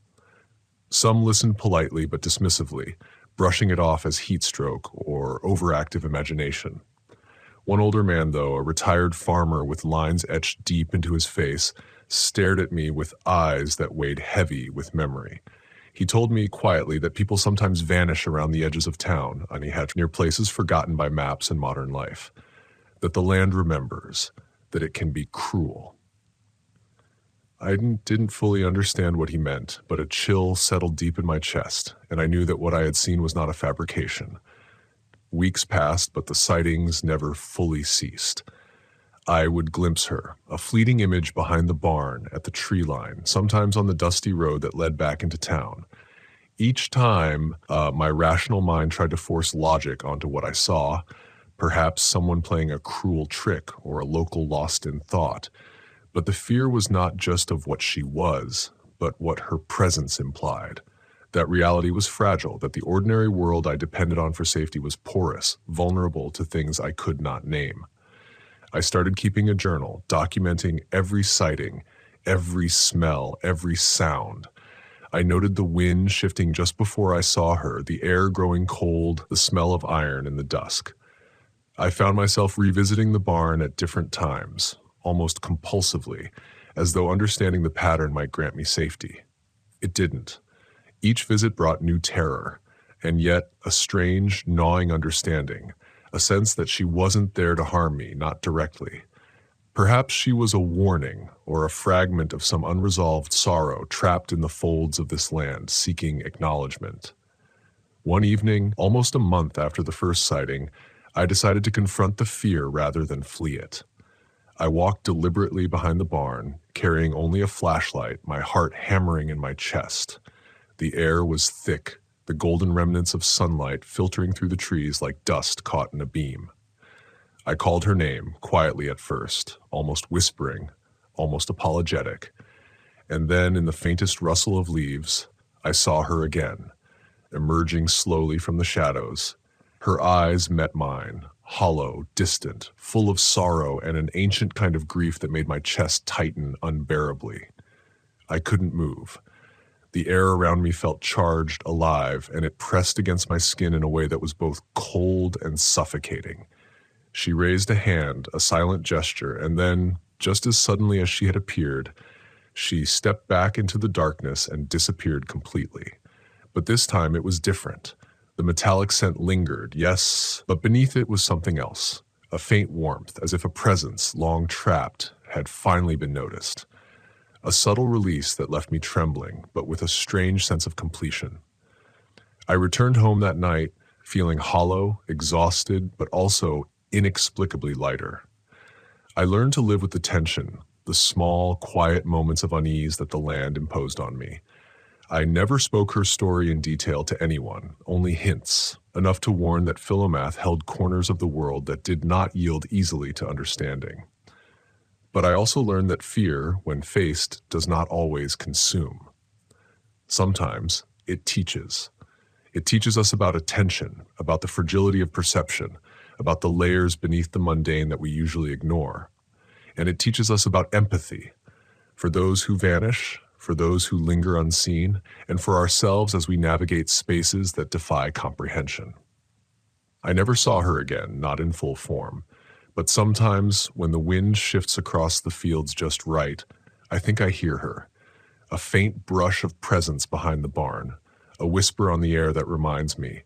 Some listened politely but dismissively, brushing it off as heat stroke or overactive imagination. One older man, though, a retired farmer with lines etched deep into his face, stared at me with eyes that weighed heavy with memory. He told me quietly that people sometimes vanish around the edges of town, near places forgotten by maps and modern life. That the land remembers, that it can be cruel. I didn't fully understand what he meant, but a chill settled deep in my chest, and I knew that what I had seen was not a fabrication. Weeks passed, but the sightings never fully ceased. I would glimpse her, a fleeting image behind the barn, at the tree line, sometimes on the dusty road that led back into town. Each time, my rational mind tried to force logic onto what I saw, perhaps someone playing a cruel trick or a local lost in thought. But the fear was not just of what she was, but what her presence implied. That reality was fragile, that the ordinary world I depended on for safety was porous, vulnerable to things I could not name. I started keeping a journal, documenting every sighting, every smell, every sound. I noted the wind shifting just before I saw her, the air growing cold, the smell of iron in the dusk. I found myself revisiting the barn at different times, almost compulsively, as though understanding the pattern might grant me safety. It didn't. Each visit brought new terror, and yet a strange, gnawing understanding, a sense that she wasn't there to harm me, not directly. Perhaps she was a warning or a fragment of some unresolved sorrow trapped in the folds of this land, seeking acknowledgement. One evening, almost a month after the first sighting, I decided to confront the fear rather than flee it. I walked deliberately behind the barn, carrying only a flashlight, my heart hammering in my chest. The air was thick, the golden remnants of sunlight filtering through the trees like dust caught in a beam. I called her name, quietly at first, almost whispering, almost apologetic. And then, in the faintest rustle of leaves, I saw her again, emerging slowly from the shadows. Her eyes met mine, hollow, distant, full of sorrow and an ancient kind of grief that made my chest tighten unbearably. I couldn't move. The air around me felt charged, alive, and it pressed against my skin in a way that was both cold and suffocating. She raised a hand, a silent gesture, and then, just as suddenly as she had appeared, she stepped back into the darkness and disappeared completely. But this time it was different. The metallic scent lingered, yes, but beneath it was something else, a faint warmth, as if a presence, long trapped, had finally been noticed. A subtle release that left me trembling, but with a strange sense of completion. I returned home that night, feeling hollow, exhausted, but also inexplicably lighter. I learned to live with the tension, the small, quiet moments of unease that the land imposed on me. I never spoke her story in detail to anyone, only hints, enough to warn that Philomath held corners of the world that did not yield easily to understanding. But I also learned that fear, when faced, does not always consume. Sometimes it teaches. It teaches us about attention, about the fragility of perception, about the layers beneath the mundane that we usually ignore. And it teaches us about empathy, for those who vanish, for those who linger unseen, and for ourselves as we navigate spaces that defy comprehension. I never saw her again, not in full form, but sometimes when the wind shifts across the fields just right, I think I hear her, a faint brush of presence behind the barn, a whisper on the air that reminds me,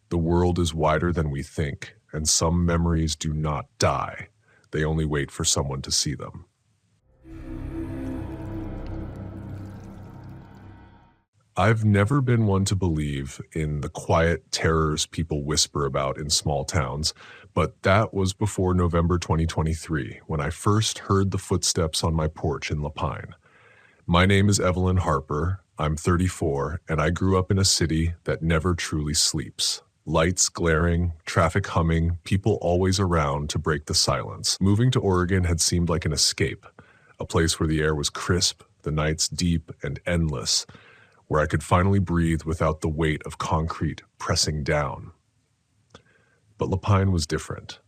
the world is wider than we think, and some memories do not die. They only wait for someone to see them. I've never been one to believe in the quiet terrors people whisper about in small towns, but that was before November 2023, when I first heard the footsteps on my porch in Lapine. My name is Evelyn Harper, I'm 34, and I grew up in a city that never truly sleeps. Lights glaring, traffic humming, people always around to break the silence. Moving to Oregon had seemed like an escape, a place where the air was crisp, the nights deep and endless, where I could finally breathe without the weight of concrete pressing down. But Lapine was different.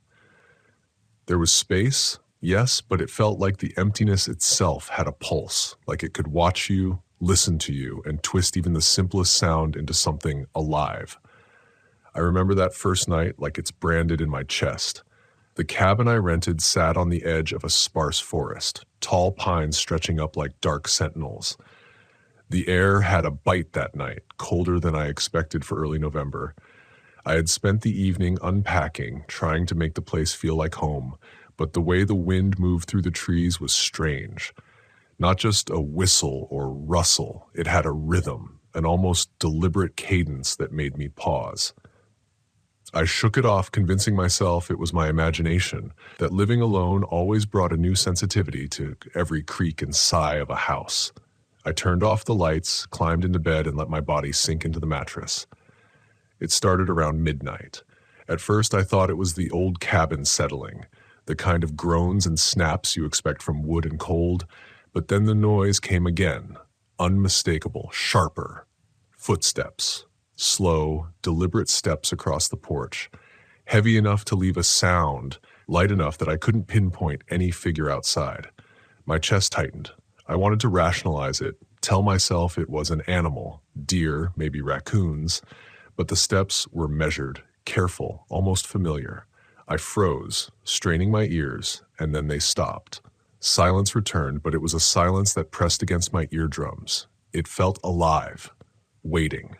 There was space, yes, but it felt like the emptiness itself had a pulse, like it could watch you, listen to you, and twist even the simplest sound into something alive. I remember that first night like it's branded in my chest. The cabin I rented sat on the edge of a sparse forest, tall pines stretching up like dark sentinels. The air had a bite that night, colder than I expected for early November. I had spent the evening unpacking, trying to make the place feel like home, but the way the wind moved through the trees was strange. Not just a whistle or rustle, it had a rhythm, an almost deliberate cadence that made me pause. I shook it off, convincing myself it was my imagination, that living alone always brought a new sensitivity to every creak and sigh of a house. I turned off the lights, climbed into bed, and let my body sink into the mattress. It started around midnight. At first, I thought it was the old cabin settling, the kind of groans and snaps you expect from wood and cold, but then the noise came again, unmistakable, sharper. Footsteps, slow, deliberate steps across the porch, heavy enough to leave a sound, light enough that I couldn't pinpoint any figure outside. My chest tightened. I wanted to rationalize it, tell myself it was an animal, deer, maybe raccoons, but the steps were measured, careful, almost familiar. I froze, straining my ears, and then they stopped. Silence returned, but it was a silence that pressed against my eardrums. It felt alive, waiting.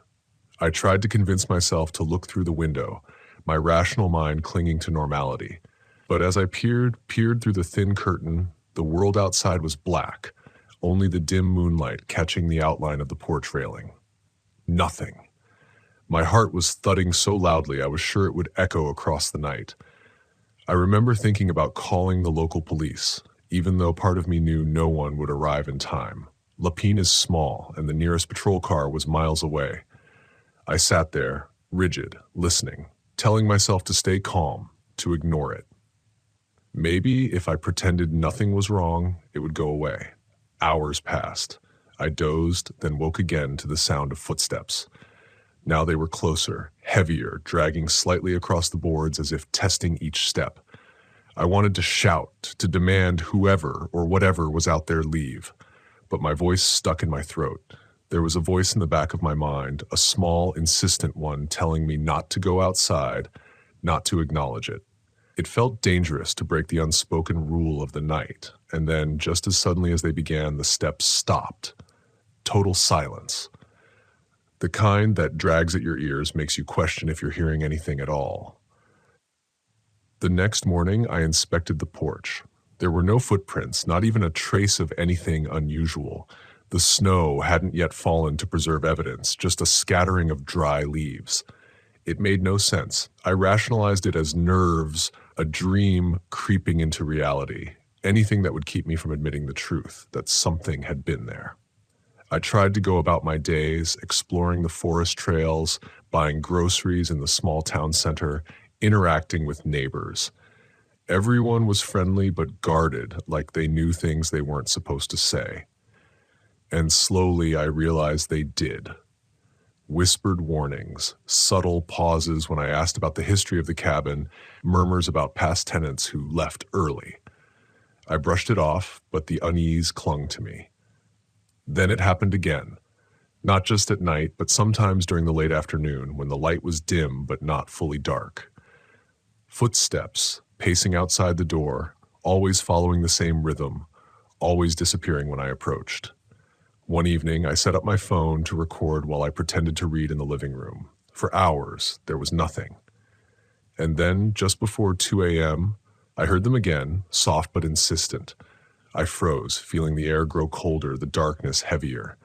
I tried to convince myself to look through the window, my rational mind clinging to normality. But as I peered through the thin curtain, the world outside was black, only the dim moonlight catching the outline of the porch railing. Nothing. My heart was thudding so loudly I was sure it would echo across the night. I remember thinking about calling the local police, even though part of me knew no one would arrive in time. Lapine is small, and the nearest patrol car was miles away. I sat there, rigid, listening, telling myself to stay calm, to ignore it. Maybe if I pretended nothing was wrong, it would go away. Hours passed. I dozed, then woke again to the sound of footsteps. Now they were closer, heavier, dragging slightly across the boards as if testing each step. I wanted to shout, to demand whoever or whatever was out there leave, but my voice stuck in my throat. There was a voice in the back of my mind, a small, insistent one telling me not to go outside, not to acknowledge it. It felt dangerous to break the unspoken rule of the night, and then, just as suddenly as they began, the steps stopped. Total silence. The kind that drags at your ears, makes you question if you're hearing anything at all. The next morning, I inspected the porch. There were no footprints, not even a trace of anything unusual. The snow hadn't yet fallen to preserve evidence, just a scattering of dry leaves. It made no sense. I rationalized it as nerves, a dream creeping into reality. anything that would keep me from admitting the truth, that something had been there. I tried to go about my days, exploring the forest trails, buying groceries in the small town center, interacting with neighbors. Everyone was friendly but guarded, like they knew things they weren't supposed to say. And slowly I realized they did. Whispered warnings, subtle pauses when I asked about the history of the cabin, murmurs about past tenants who left early. I brushed it off, but the unease clung to me. Then it happened again, not just at night, but sometimes during the late afternoon when the light was dim but not fully dark. Footsteps, pacing outside the door, always following the same rhythm, always disappearing when I approached. One evening, I set up my phone to record while I pretended to read in the living room. For hours, there was nothing. And then, just before 2 a.m., I heard them again, soft but insistent. I froze, feeling the air grow colder, the darkness heavier.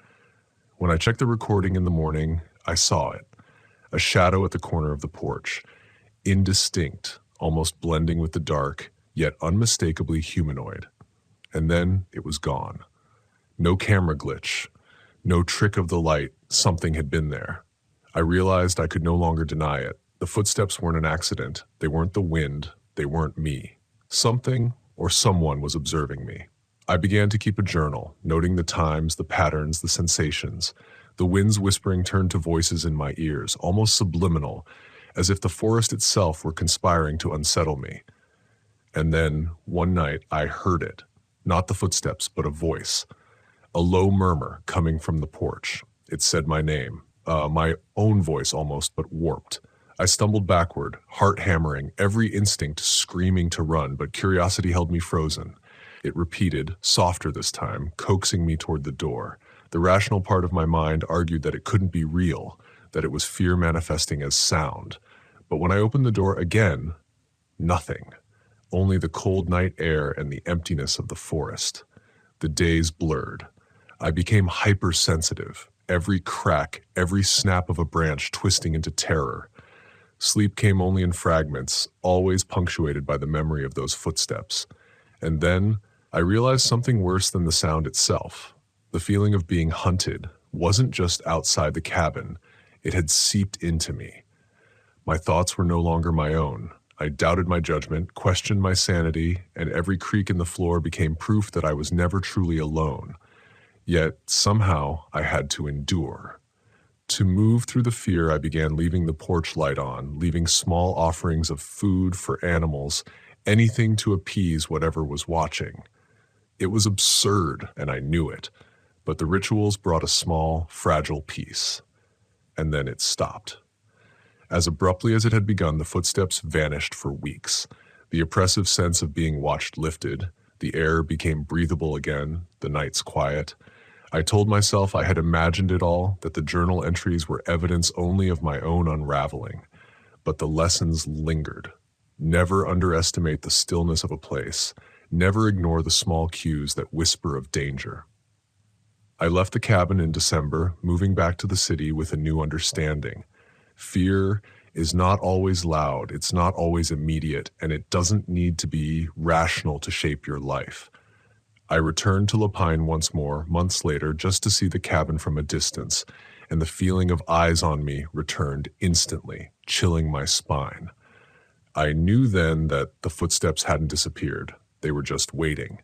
When I checked the recording in the morning, I saw it. A shadow at the corner of the porch. Indistinct, almost blending with the dark, yet unmistakably humanoid. And then it was gone. No camera glitch, no trick of the light, something had been there. I realized I could no longer deny it. The footsteps weren't an accident. They weren't the wind. They weren't me. Something or someone was observing me. I began to keep a journal, noting the times, the patterns, the sensations. The wind's whispering turned to voices in my ears, almost subliminal, as if the forest itself were conspiring to unsettle me. And then, one night, I heard it. Not the footsteps, but a voice. A low murmur coming from the porch. It said my name, my own voice almost, but warped. I stumbled backward, heart hammering, every instinct screaming to run, but curiosity held me frozen. It repeated, softer this time, coaxing me toward the door. The rational part of my mind argued that it couldn't be real, that it was fear manifesting as sound. But when I opened the door again, nothing. Only the cold night air and the emptiness of the forest. The days blurred. I became hypersensitive, every crack, every snap of a branch twisting into terror. Sleep came only in fragments, always punctuated by the memory of those footsteps. And then I realized something worse than the sound itself. The feeling of being hunted wasn't just outside the cabin, it had seeped into me. My thoughts were no longer my own. I doubted my judgment, questioned my sanity, and every creak in the floor became proof that I was never truly alone. Yet, somehow, I had to endure. To move through the fear, I began leaving the porch light on, leaving small offerings of food for animals, anything to appease whatever was watching. It was absurd, and I knew it, but the rituals brought a small, fragile peace. And then it stopped. As abruptly as it had begun, the footsteps vanished for weeks. The oppressive sense of being watched lifted. The air became breathable again, the nights quiet. I told myself I had imagined it all, that the journal entries were evidence only of my own unraveling. But the lessons lingered. Never underestimate the stillness of a place. Never ignore the small cues that whisper of danger. I left the cabin in December, moving back to the city with a new understanding. Fear is not always loud, it's not always immediate, and it doesn't need to be rational to shape your life. I returned to Lapine once more, months later, just to see the cabin from a distance, and the feeling of eyes on me returned instantly, chilling my spine. I knew then that the footsteps hadn't disappeared. They were just waiting.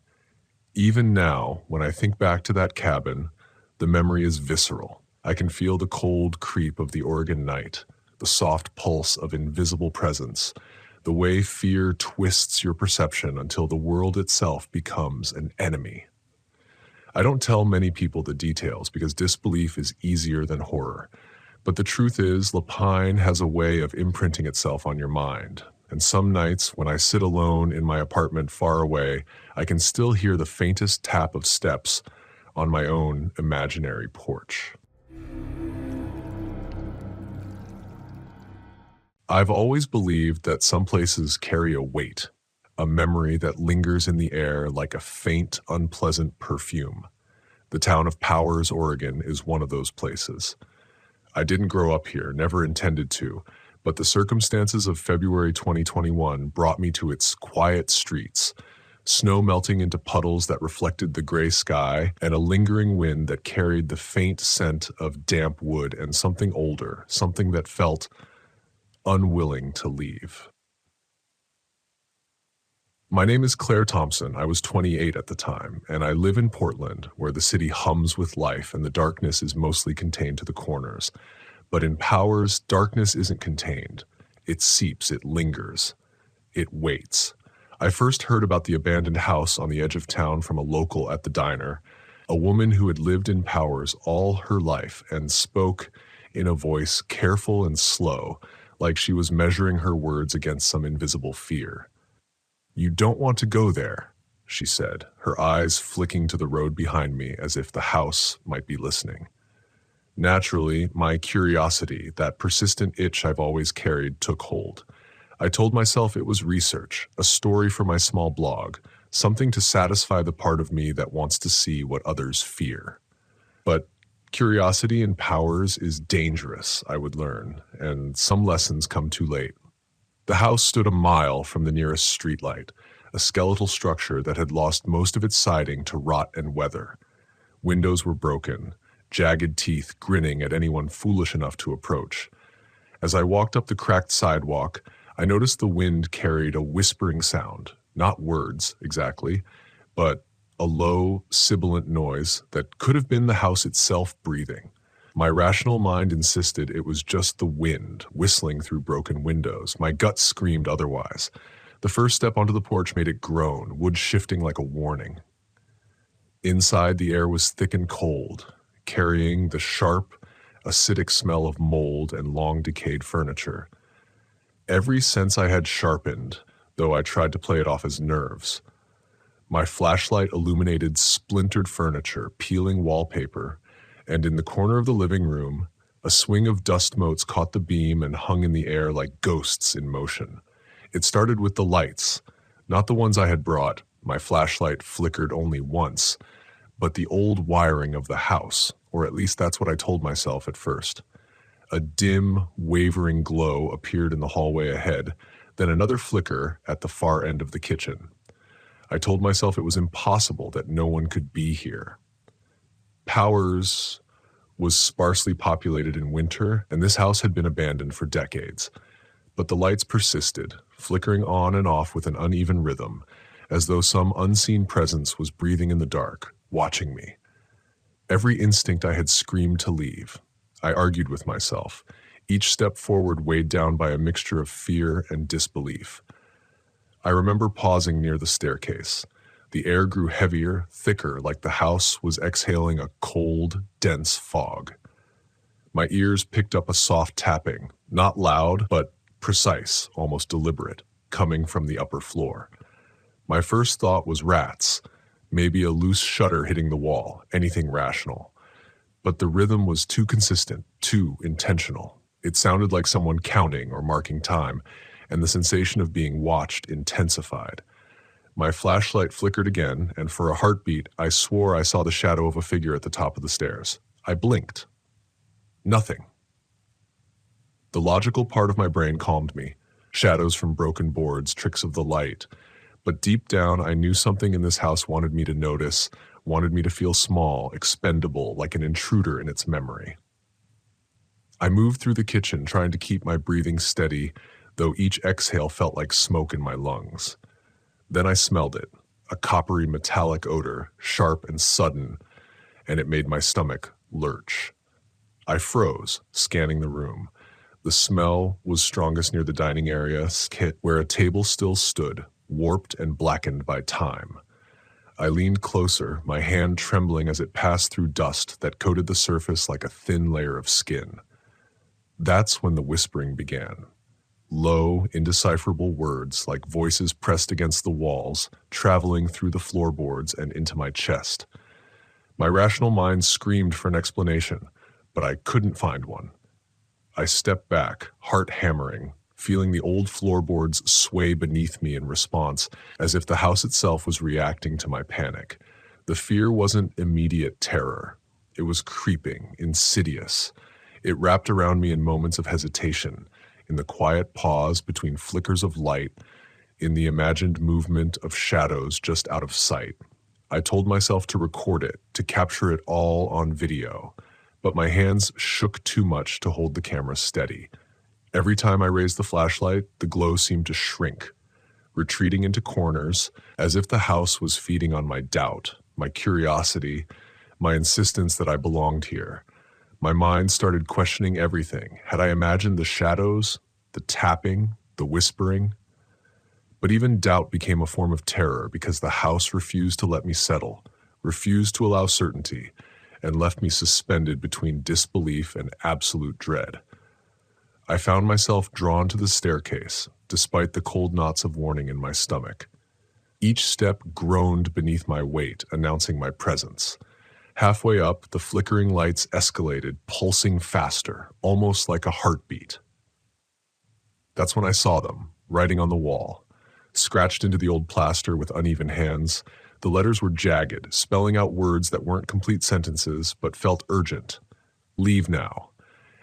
Even now, when I think back to that cabin, the memory is visceral. I can feel the cold creep of the Oregon night, the soft pulse of invisible presence, the way fear twists your perception until the world itself becomes an enemy. I don't tell many people the details because disbelief is easier than horror. But the truth is, Lapine has a way of imprinting itself on your mind. And some nights, when I sit alone in my apartment far away, I can still hear the faintest tap of steps on my own imaginary porch. I've always believed that some places carry a weight, a memory that lingers in the air like a faint, unpleasant perfume. The town of Powers, Oregon, is one of those places. I didn't grow up here, never intended to, but the circumstances of February 2021 brought me to its quiet streets, snow melting into puddles that reflected the gray sky, and a lingering wind that carried the faint scent of damp wood and something older, something that felt unwilling to leave. My name is Claire Thompson. I was 28 at the time, and I live in Portland, where the city hums with life and the darkness is mostly contained to the corners. But in Powers, darkness isn't contained. It seeps, it lingers, it waits. I first heard about the abandoned house on the edge of town from a local at the diner, a woman who had lived in Powers all her life and spoke in a voice careful and slow, like she was measuring her words against some invisible fear. "You don't want to go there," she said, her eyes flicking to the road behind me as if the house might be listening. Naturally, my curiosity, that persistent itch I've always carried, took hold. I told myself it was research, a story for my small blog, something to satisfy the part of me that wants to see what others fear. But curiosity in Powers is dangerous, I would learn, and some lessons come too late. The house stood a mile from the nearest streetlight, a skeletal structure that had lost most of its siding to rot and weather. Windows were broken, jagged teeth grinning at anyone foolish enough to approach. As I walked up the cracked sidewalk, I noticed the wind carried a whispering sound, not words exactly, but a low, sibilant noise that could have been the house itself breathing. My rational mind insisted it was just the wind whistling through broken windows. My gut screamed otherwise. The first step onto the porch made it groan, wood shifting like a warning. Inside, the air was thick and cold, carrying the sharp, acidic smell of mold and long-decayed furniture. Every sense I had sharpened, though I tried to play it off as nerves. My flashlight illuminated splintered furniture, peeling wallpaper, and in the corner of the living room, a swing of dust motes caught the beam and hung in the air like ghosts in motion. It started with the lights, not the ones I had brought. My flashlight flickered only once, but the old wiring of the house, or at least that's what I told myself at first. A dim, wavering glow appeared in the hallway ahead, then another flicker at the far end of the kitchen. I told myself it was impossible that no one could be here. Powers was sparsely populated in winter, and this house had been abandoned for decades. But the lights persisted, flickering on and off with an uneven rhythm, as though some unseen presence was breathing in the dark, watching me. Every instinct I had screamed to leave. I argued with myself, each step forward weighed down by a mixture of fear and disbelief. I remember pausing near the staircase. The air grew heavier, thicker, like the house was exhaling a cold, dense fog. My ears picked up a soft tapping, not loud, but precise, almost deliberate, coming from the upper floor. My first thought was rats, maybe a loose shutter hitting the wall, anything rational. But the rhythm was too consistent, too intentional. It sounded like someone counting or marking time, and the sensation of being watched intensified. My flashlight flickered again, and for a heartbeat, I swore I saw the shadow of a figure at the top of the stairs. I blinked. Nothing. The logical part of my brain calmed me. Shadows from broken boards, tricks of the light. But deep down, I knew something in this house wanted me to notice, wanted me to feel small, expendable, like an intruder in its memory. I moved through the kitchen, trying to keep my breathing steady, though each exhale felt like smoke in my lungs. Then I smelled it, a coppery metallic odor, sharp and sudden, and it made my stomach lurch. I froze, scanning the room. The smell was strongest near the dining area, where a table still stood, warped and blackened by time. I leaned closer, my hand trembling as it passed through dust that coated the surface like a thin layer of skin. That's when the whispering began. Low, indecipherable words like voices pressed against the walls, traveling through the floorboards and into my chest. My rational mind screamed for an explanation, but I couldn't find one. I stepped back, heart hammering, feeling the old floorboards sway beneath me in response, as if the house itself was reacting to my panic. The fear wasn't immediate terror. It was creeping, insidious. It wrapped around me in moments of hesitation, in the quiet pause between flickers of light, in the imagined movement of shadows just out of sight. I told myself to record it, to capture it all on video, but my hands shook too much to hold the camera steady. Every time I raised the flashlight, the glow seemed to shrink, retreating into corners, as if the house was feeding on my doubt, my curiosity, my insistence that I belonged here. My mind started questioning everything. Had I imagined the shadows, the tapping, the whispering? But even doubt became a form of terror because the house refused to let me settle, refused to allow certainty, and left me suspended between disbelief and absolute dread. I found myself drawn to the staircase, despite the cold knots of warning in my stomach. Each step groaned beneath my weight, announcing my presence. Halfway up, the flickering lights escalated, pulsing faster, almost like a heartbeat. That's when I saw them, writing on the wall. Scratched into the old plaster with uneven hands, the letters were jagged, spelling out words that weren't complete sentences, but felt urgent. Leave now.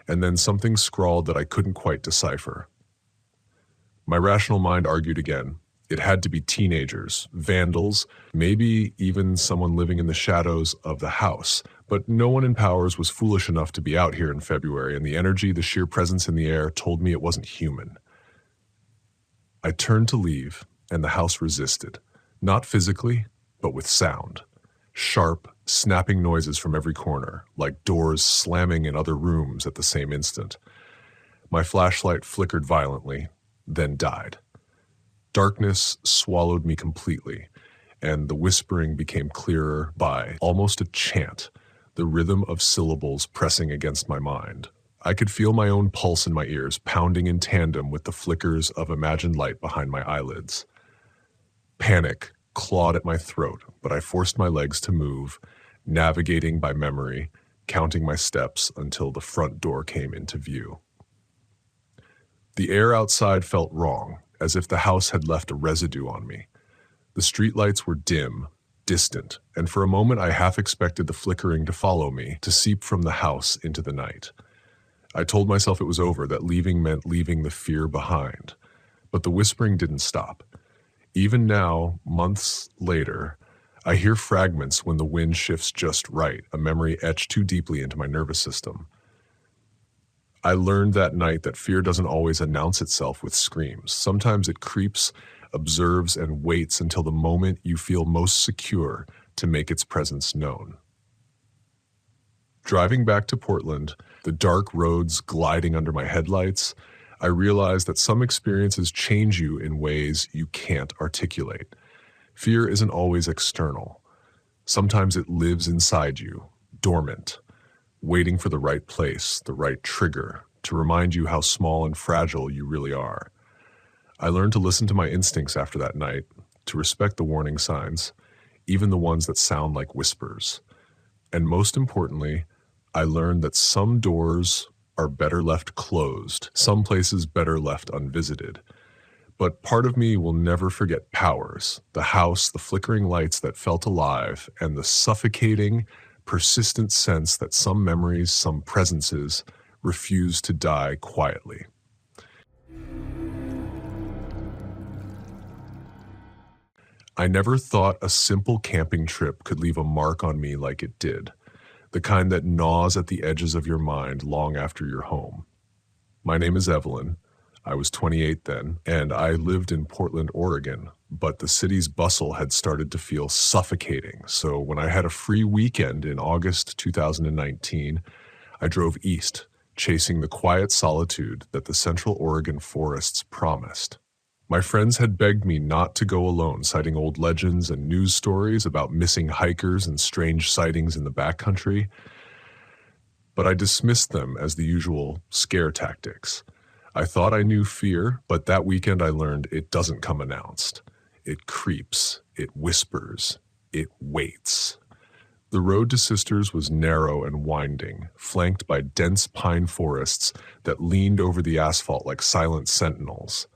And then something scrawled that I couldn't quite decipher. My rational mind argued again. It had to be teenagers, vandals, maybe even someone living in the shadows of the house. But no one in Powers was foolish enough to be out here in February, and the energy, the sheer presence in the air told me it wasn't human. I turned to leave, and the house resisted. Not physically, but with sound. Sharp, snapping noises from every corner, like doors slamming in other rooms at the same instant. My flashlight flickered violently, then died. Darkness swallowed me completely, and the whispering became clearer by almost a chant, the rhythm of syllables pressing against my mind. I could feel my own pulse in my ears, pounding in tandem with the flickers of imagined light behind my eyelids. Panic clawed at my throat, but I forced my legs to move, navigating by memory, counting my steps until the front door came into view. The air outside felt wrong, as if the house had left a residue on me. The streetlights were dim, distant, and for a moment I half expected the flickering to follow me, to seep from the house into the night. I told myself it was over, that leaving meant leaving the fear behind. But the whispering didn't stop. Even now, months later, I hear fragments when the wind shifts just right, a memory etched too deeply into my nervous system. I learned that night that fear doesn't always announce itself with screams. Sometimes it creeps, observes, and waits until the moment you feel most secure to make its presence known. Driving back to Portland, the dark roads gliding under my headlights, I realized that some experiences change you in ways you can't articulate. Fear isn't always external. Sometimes it lives inside you, dormant, waiting for the right place, the right trigger, to remind you how small and fragile you really are. I learned to listen to my instincts after that night, to respect the warning signs, even the ones that sound like whispers. And most importantly, I learned that some doors are better left closed, some places better left unvisited. But part of me will never forget Powers, the house, the flickering lights that felt alive, and the suffocating, persistent sense that some memories, some presences, refuse to die quietly. I never thought a simple camping trip could leave a mark on me like it did. The kind that gnaws at the edges of your mind long after you're home. My name is Evelyn. I was 28 then, and I lived in Portland, Oregon, but the city's bustle had started to feel suffocating. So when I had a free weekend in August 2019, I drove east, chasing the quiet solitude that the Central Oregon forests promised. My friends had begged me not to go alone, citing old legends and news stories about missing hikers and strange sightings in the backcountry. But I dismissed them as the usual scare tactics. I thought I knew fear, but that weekend I learned it doesn't come announced. It creeps, it whispers, it waits. The road to Sisters was narrow and winding, flanked by dense pine forests that leaned over the asphalt like silent sentinels.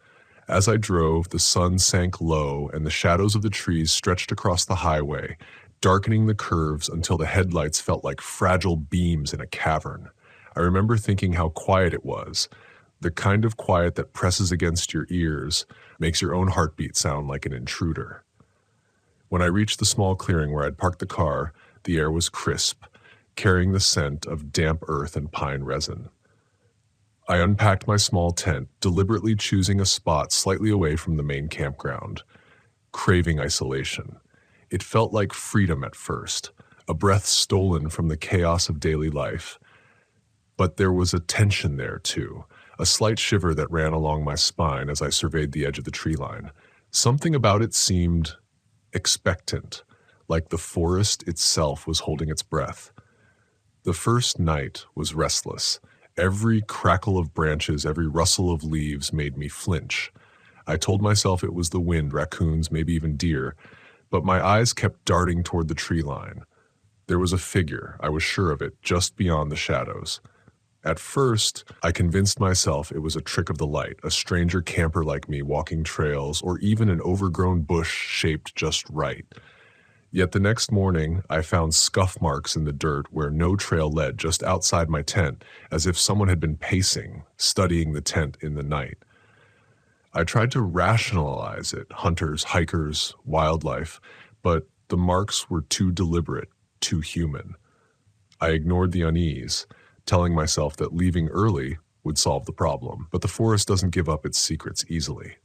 As I drove, the sun sank low and the shadows of the trees stretched across the highway, darkening the curves until the headlights felt like fragile beams in a cavern. I remember thinking how quiet it was, the kind of quiet that presses against your ears, makes your own heartbeat sound like an intruder. When I reached the small clearing where I'd parked the car, the air was crisp, carrying the scent of damp earth and pine resin. I unpacked my small tent, deliberately choosing a spot slightly away from the main campground, craving isolation. It felt like freedom at first, a breath stolen from the chaos of daily life. But there was a tension there, too, a slight shiver that ran along my spine as I surveyed the edge of the tree line. Something about it seemed expectant, like the forest itself was holding its breath. The first night was restless. Every crackle of branches, every rustle of leaves made me flinch. I told myself it was the wind, raccoons, maybe even deer, but my eyes kept darting toward the tree line. There was a figure, I was sure of it, just beyond the shadows. At first, I convinced myself it was a trick of the light, a stranger camper like me walking trails, or even an overgrown bush shaped just right. Yet the next morning, I found scuff marks in the dirt where no trail led, just outside my tent, as if someone had been pacing, studying the tent in the night. I tried to rationalize it, hunters, hikers, wildlife, but the marks were too deliberate, too human. I ignored the unease, telling myself that leaving early would solve the problem. But the forest doesn't give up its secrets easily.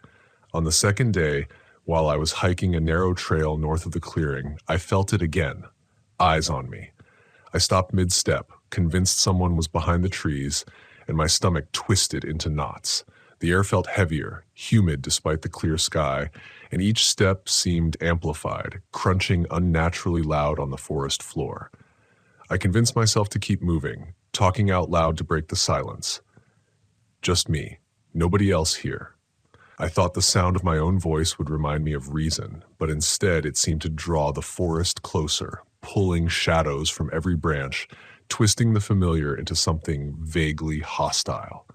On the second day, while I was hiking a narrow trail north of the clearing, I felt it again, eyes on me. I stopped mid-step, convinced someone was behind the trees, and my stomach twisted into knots. The air felt heavier, humid despite the clear sky, and each step seemed amplified, crunching unnaturally loud on the forest floor. I convinced myself to keep moving, talking out loud to break the silence. Just me, nobody else here. I thought the sound of my own voice would remind me of reason, but instead it seemed to draw the forest closer, pulling shadows from every branch, twisting the familiar into something vaguely hostile.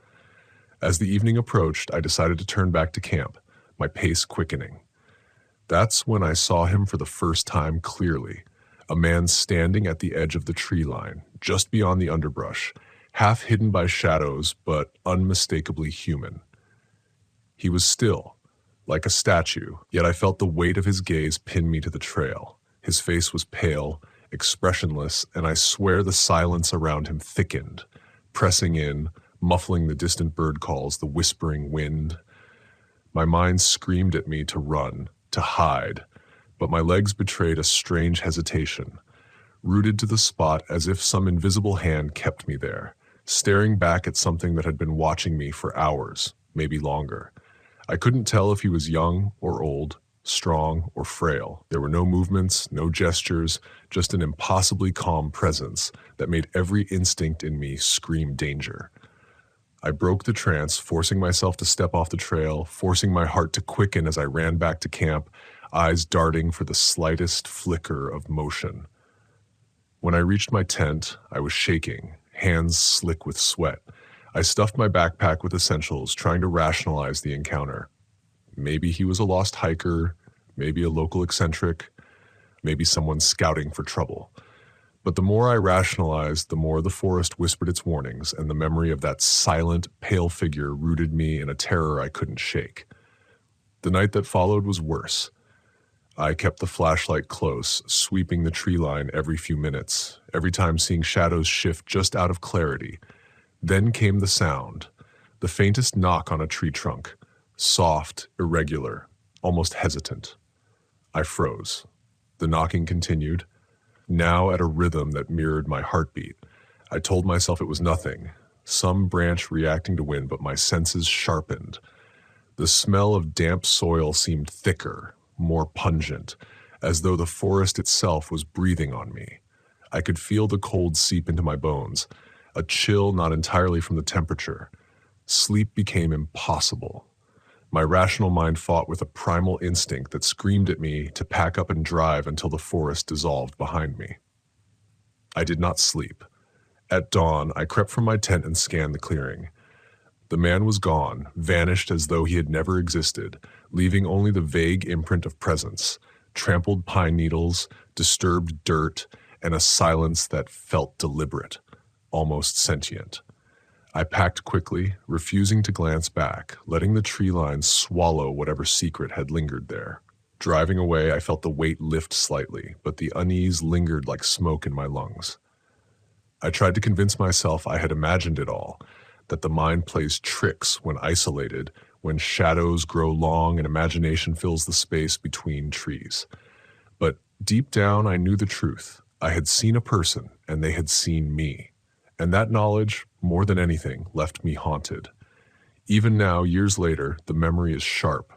As the evening approached, I decided to turn back to camp, my pace quickening. That's when I saw him for the first time clearly, a man standing at the edge of the tree line, just beyond the underbrush, half hidden by shadows, but unmistakably human. He was still, like a statue, yet I felt the weight of his gaze pin me to the trail. His face was pale, expressionless, and I swear the silence around him thickened, pressing in, muffling the distant bird calls, the whispering wind. My mind screamed at me to run, to hide, but my legs betrayed a strange hesitation, rooted to the spot as if some invisible hand kept me there, staring back at something that had been watching me for hours, maybe longer. I couldn't tell if he was young or old, strong or frail. There were no movements, no gestures, just an impossibly calm presence that made every instinct in me scream danger. I broke the trance, forcing myself to step off the trail, forcing my heart to quicken as I ran back to camp, eyes darting for the slightest flicker of motion. When I reached my tent, I was shaking, hands slick with sweat. I stuffed my backpack with essentials, trying to rationalize the encounter. Maybe he was a lost hiker, maybe a local eccentric, maybe someone scouting for trouble. But the more I rationalized, the more the forest whispered its warnings, and the memory of that silent, pale figure rooted me in a terror I couldn't shake. The night that followed was worse. I kept the flashlight close, sweeping the tree line every few minutes, every time seeing shadows shift just out of clarity. Then came the sound, the faintest knock on a tree trunk, soft, irregular, almost hesitant. I froze. The knocking continued, now at a rhythm that mirrored my heartbeat. I told myself it was nothing, some branch reacting to wind, but my senses sharpened. The smell of damp soil seemed thicker, more pungent, as though the forest itself was breathing on me. I could feel the cold seep into my bones, a chill not entirely from the temperature. Sleep became impossible. My rational mind fought with a primal instinct that screamed at me to pack up and drive until the forest dissolved behind me. I did not sleep. At dawn, I crept from my tent and scanned the clearing. The man was gone, vanished as though he had never existed, leaving only the vague imprint of presence, trampled pine needles, disturbed dirt, and a silence that felt deliberate, almost sentient. I packed quickly, refusing to glance back, letting the tree line swallow whatever secret had lingered there. Driving away, I felt the weight lift slightly, but the unease lingered like smoke in my lungs. I tried to convince myself I had imagined it all, that the mind plays tricks when isolated, when shadows grow long and imagination fills the space between trees. But deep down, I knew the truth. I had seen a person, and they had seen me. And that knowledge, more than anything, left me haunted. Even now, years later, the memory is sharp.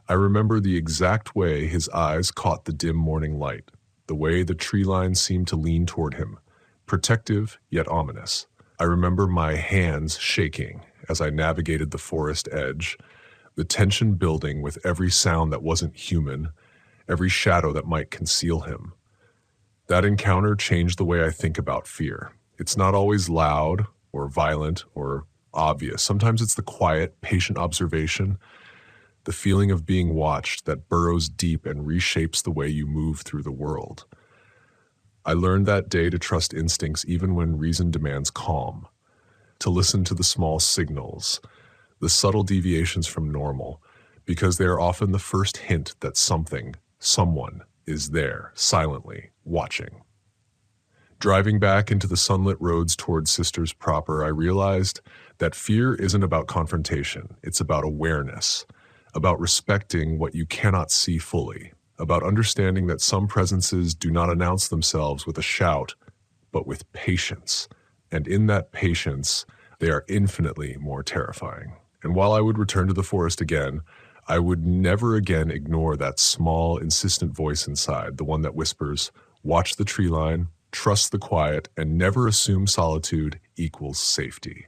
I remember the exact way his eyes caught the dim morning light, the way the tree line seemed to lean toward him, protective yet ominous. I remember my hands shaking as I navigated the forest edge, the tension building with every sound that wasn't human, every shadow that might conceal him. That encounter changed the way I think about fear. It's not always loud or violent or obvious. Sometimes it's the quiet, patient observation, the feeling of being watched that burrows deep and reshapes the way you move through the world. I learned that day to trust instincts even when reason demands calm, to listen to the small signals, the subtle deviations from normal, because they are often the first hint that someone is there, silently watching. Driving back into the sunlit roads towards Sisters proper, I realized that fear isn't about confrontation. It's about awareness, about respecting what you cannot see fully, about understanding that some presences do not announce themselves with a shout, but with patience. And in that patience, they are infinitely more terrifying. And while I would return to the forest again, I would never again ignore that small, insistent voice inside, the one that whispers, "Watch the tree line, trust the quiet, and never assume solitude equals safety."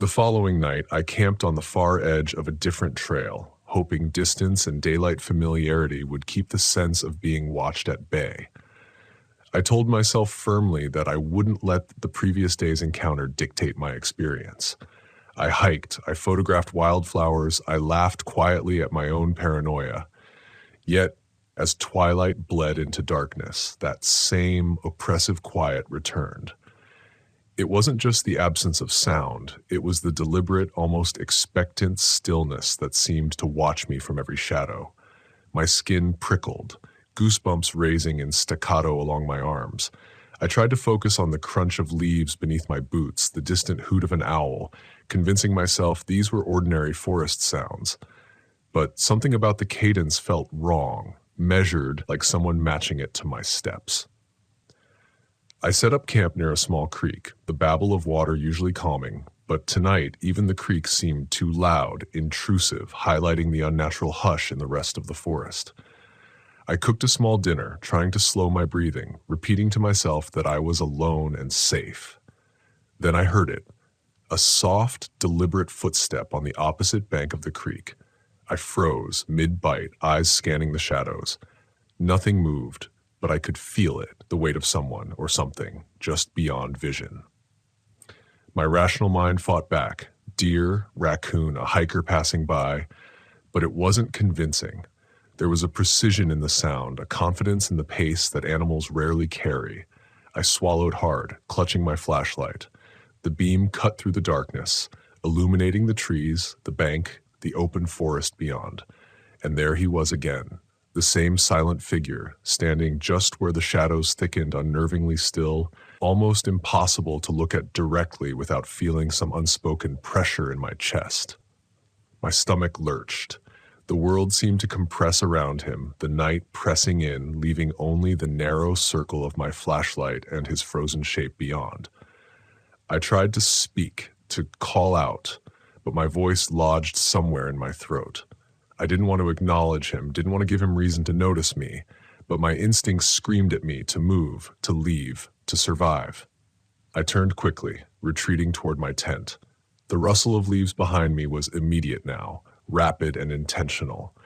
The following night, I camped on the far edge of a different trail, hoping distance and daylight familiarity would keep the sense of being watched at bay. I told myself firmly that I wouldn't let the previous day's encounter dictate my experience. I hiked, I photographed wildflowers, I laughed quietly at my own paranoia. Yet, as twilight bled into darkness, that same oppressive quiet returned. It wasn't just the absence of sound, it was the deliberate, almost expectant stillness that seemed to watch me from every shadow. My skin prickled, goosebumps raising in staccato along my arms. I tried to focus on the crunch of leaves beneath my boots, the distant hoot of an owl, convincing myself these were ordinary forest sounds. But something about the cadence felt wrong, measured like someone matching it to my steps. I set up camp near a small creek, the babble of water usually calming, but tonight even the creek seemed too loud, intrusive, highlighting the unnatural hush in the rest of the forest. I cooked a small dinner, trying to slow my breathing, repeating to myself that I was alone and safe. Then I heard it, a soft, deliberate footstep on the opposite bank of the creek. I froze, mid-bite, eyes scanning the shadows. Nothing moved, but I could feel it, the weight of someone or something, just beyond vision. My rational mind fought back. Deer, raccoon, a hiker passing by, but it wasn't convincing. There was a precision in the sound, a confidence in the pace that animals rarely carry. I swallowed hard, clutching my flashlight. The beam cut through the darkness, illuminating the trees, the bank, the open forest beyond. And there he was again, the same silent figure, standing just where the shadows thickened unnervingly still, almost impossible to look at directly without feeling some unspoken pressure in my chest. My stomach lurched. The world seemed to compress around him, the night pressing in, leaving only the narrow circle of my flashlight and his frozen shape beyond. I tried to speak, to call out, but my voice lodged somewhere in my throat. I didn't want to acknowledge him, didn't want to give him reason to notice me, but my instincts screamed at me to move, to leave, to survive. I turned quickly, retreating toward my tent. The rustle of leaves behind me was immediate now, rapid and intentional.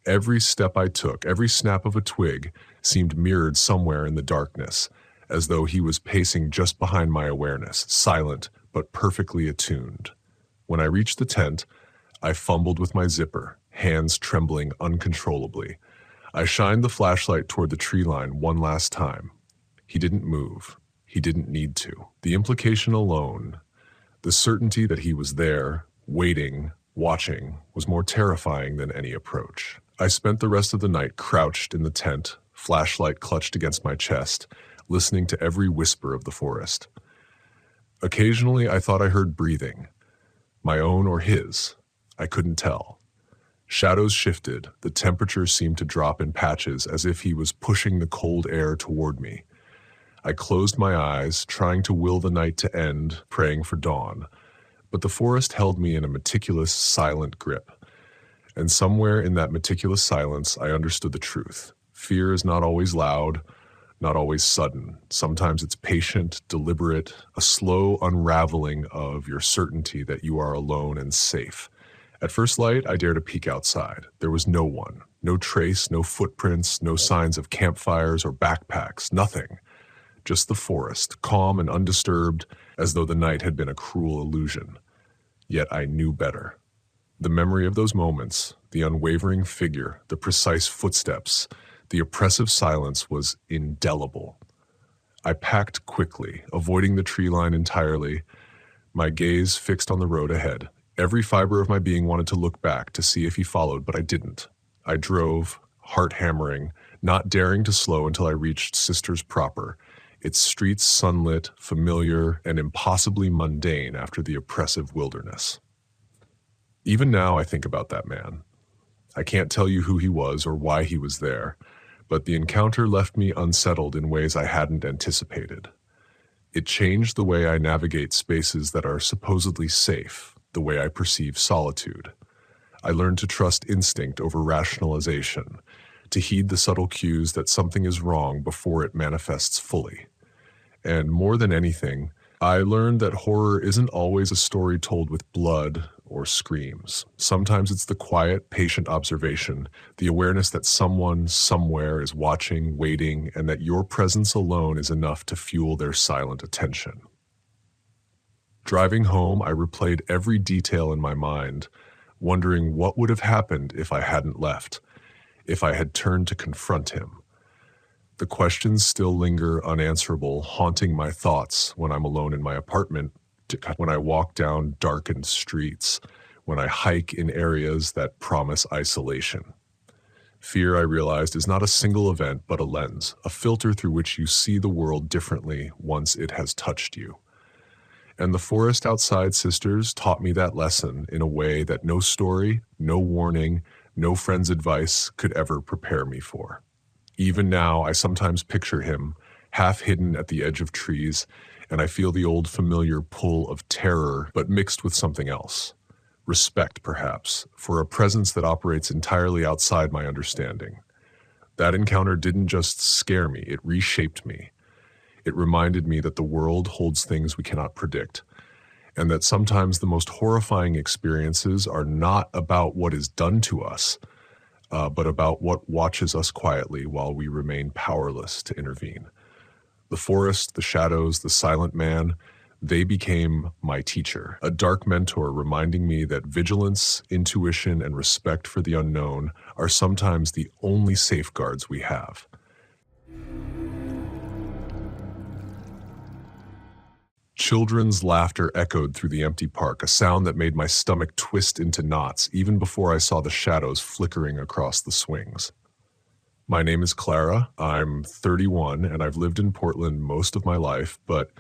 Every step I took, every snap of a twig, seemed mirrored somewhere in the darkness, as though he was pacing just behind my awareness, silent but perfectly attuned. When I reached the tent, I fumbled with my zipper, hands trembling uncontrollably. I shined the flashlight toward the tree line one last time. He didn't move. He didn't need to. The implication alone, The certainty that he was there, waiting, watching, was more terrifying than any approach. I spent the rest of the night crouched in the tent, flashlight clutched against my chest, listening to every whisper of the forest. Occasionally, I thought I heard breathing, my own or his. I couldn't tell. Shadows shifted, the temperature seemed to drop in patches as if he was pushing the cold air toward me. I closed my eyes, trying to will the night to end, praying for dawn. But the forest held me in a meticulous, silent grip. And somewhere in that meticulous silence, I understood the truth. Fear is not always loud, not always sudden. Sometimes it's patient, deliberate, a slow unraveling of your certainty that you are alone and safe. At first light, I dared to peek outside. There was no one, no trace, no footprints, no signs of campfires or backpacks, nothing. Just the forest, calm and undisturbed, as though the night had been a cruel illusion. Yet I knew better. The memory of those moments, the unwavering figure, the precise footsteps, the oppressive silence was indelible. I packed quickly, avoiding the tree line entirely, my gaze fixed on the road ahead. Every fiber of my being wanted to look back to see if he followed, but I didn't. I drove, heart hammering, not daring to slow until I reached Sisters proper, its streets sunlit, familiar, and impossibly mundane after the oppressive wilderness. Even now I think about that man. I can't tell you who he was or why he was there, but the encounter left me unsettled in ways I hadn't anticipated. It changed the way I navigate spaces that are supposedly safe, the way I perceive solitude. I learned to trust instinct over rationalization, to heed the subtle cues that something is wrong before it manifests fully. And more than anything, I learned that horror isn't always a story told with blood or screams. Sometimes it's the quiet, patient observation, the awareness that someone, somewhere is watching, waiting, and that your presence alone is enough to fuel their silent attention. Driving home, I replayed every detail in my mind, wondering what would have happened if I hadn't left, if I had turned to confront him. The questions still linger unanswerable, haunting my thoughts when I'm alone in my apartment, when I walk down darkened streets, when I hike in areas that promise isolation. Fear, I realized, is not a single event but a lens, a filter through which you see the world differently once it has touched you. And the forest outside Sisters taught me that lesson in a way that no story, no warning, no friend's advice could ever prepare me for. Even now, I sometimes picture him, half hidden at the edge of trees, and I feel the old familiar pull of terror, but mixed with something else. Respect, perhaps, for a presence that operates entirely outside my understanding. That encounter didn't just scare me, it reshaped me. It reminded me that the world holds things we cannot predict, and that sometimes the most horrifying experiences are not about what is done to us, but about what watches us quietly while we remain powerless to intervene. The forest, the shadows, the silent man, they became my teacher, a dark mentor reminding me that vigilance, intuition, and respect for the unknown are sometimes the only safeguards we have. Children's laughter echoed through the empty park, a sound that made my stomach twist into knots even before I saw the shadows flickering across the swings. My name is Clara. I'm 31 and I've lived in Portland most of my life, but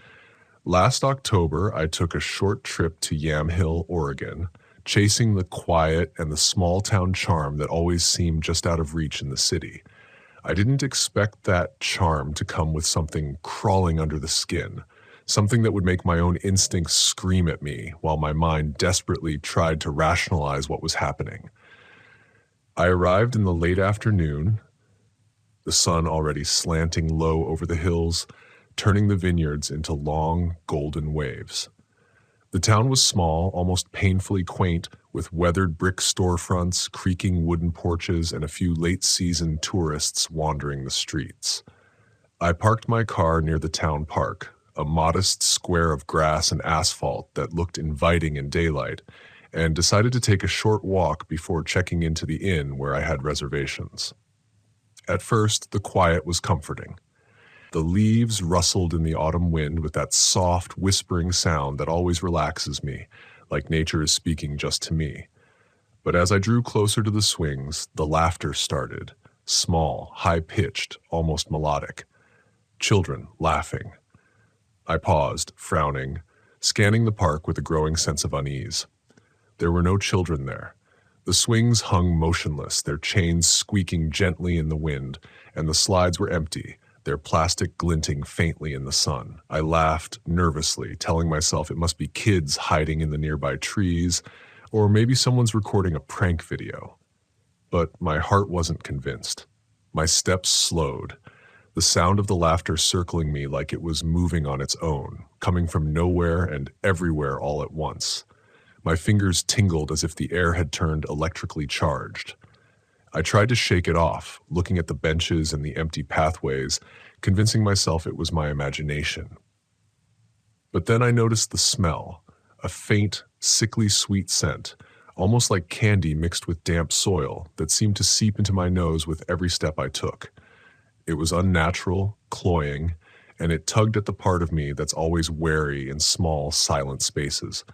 last October I took a short trip to Yamhill, Oregon, chasing the quiet and the small town charm that always seemed just out of reach in the city. I didn't expect that charm to come with something crawling under the skin, something that would make my own instincts scream at me while my mind desperately tried to rationalize what was happening. I arrived in the late afternoon, the sun already slanting low over the hills, turning the vineyards into long, golden waves. The town was small, almost painfully quaint, with weathered brick storefronts, creaking wooden porches, and a few late-season tourists wandering the streets. I parked my car near the town park, a modest square of grass and asphalt that looked inviting in daylight, and decided to take a short walk before checking into the inn where I had reservations. At first, the quiet was comforting. The leaves rustled in the autumn wind with that soft, whispering sound that always relaxes me, like nature is speaking just to me. But as I drew closer to the swings, the laughter started, small, high-pitched, almost melodic. Children laughing. I paused, frowning, scanning the park with a growing sense of unease. There were no children there. The swings hung motionless, their chains squeaking gently in the wind, and the slides were empty, their plastic glinting faintly in the sun. I laughed nervously, telling myself it must be kids hiding in the nearby trees, or maybe someone's recording a prank video. But my heart wasn't convinced. My steps slowed, the sound of the laughter circling me like it was moving on its own, coming from nowhere and everywhere all at once. My fingers tingled as if the air had turned electrically charged. I tried to shake it off, looking at the benches and the empty pathways, convincing myself it was my imagination. But then I noticed the smell, a faint, sickly sweet scent, almost like candy mixed with damp soil that seemed to seep into my nose with every step I took. It was unnatural, cloying, and it tugged at the part of me that's always wary in small, silent spaces.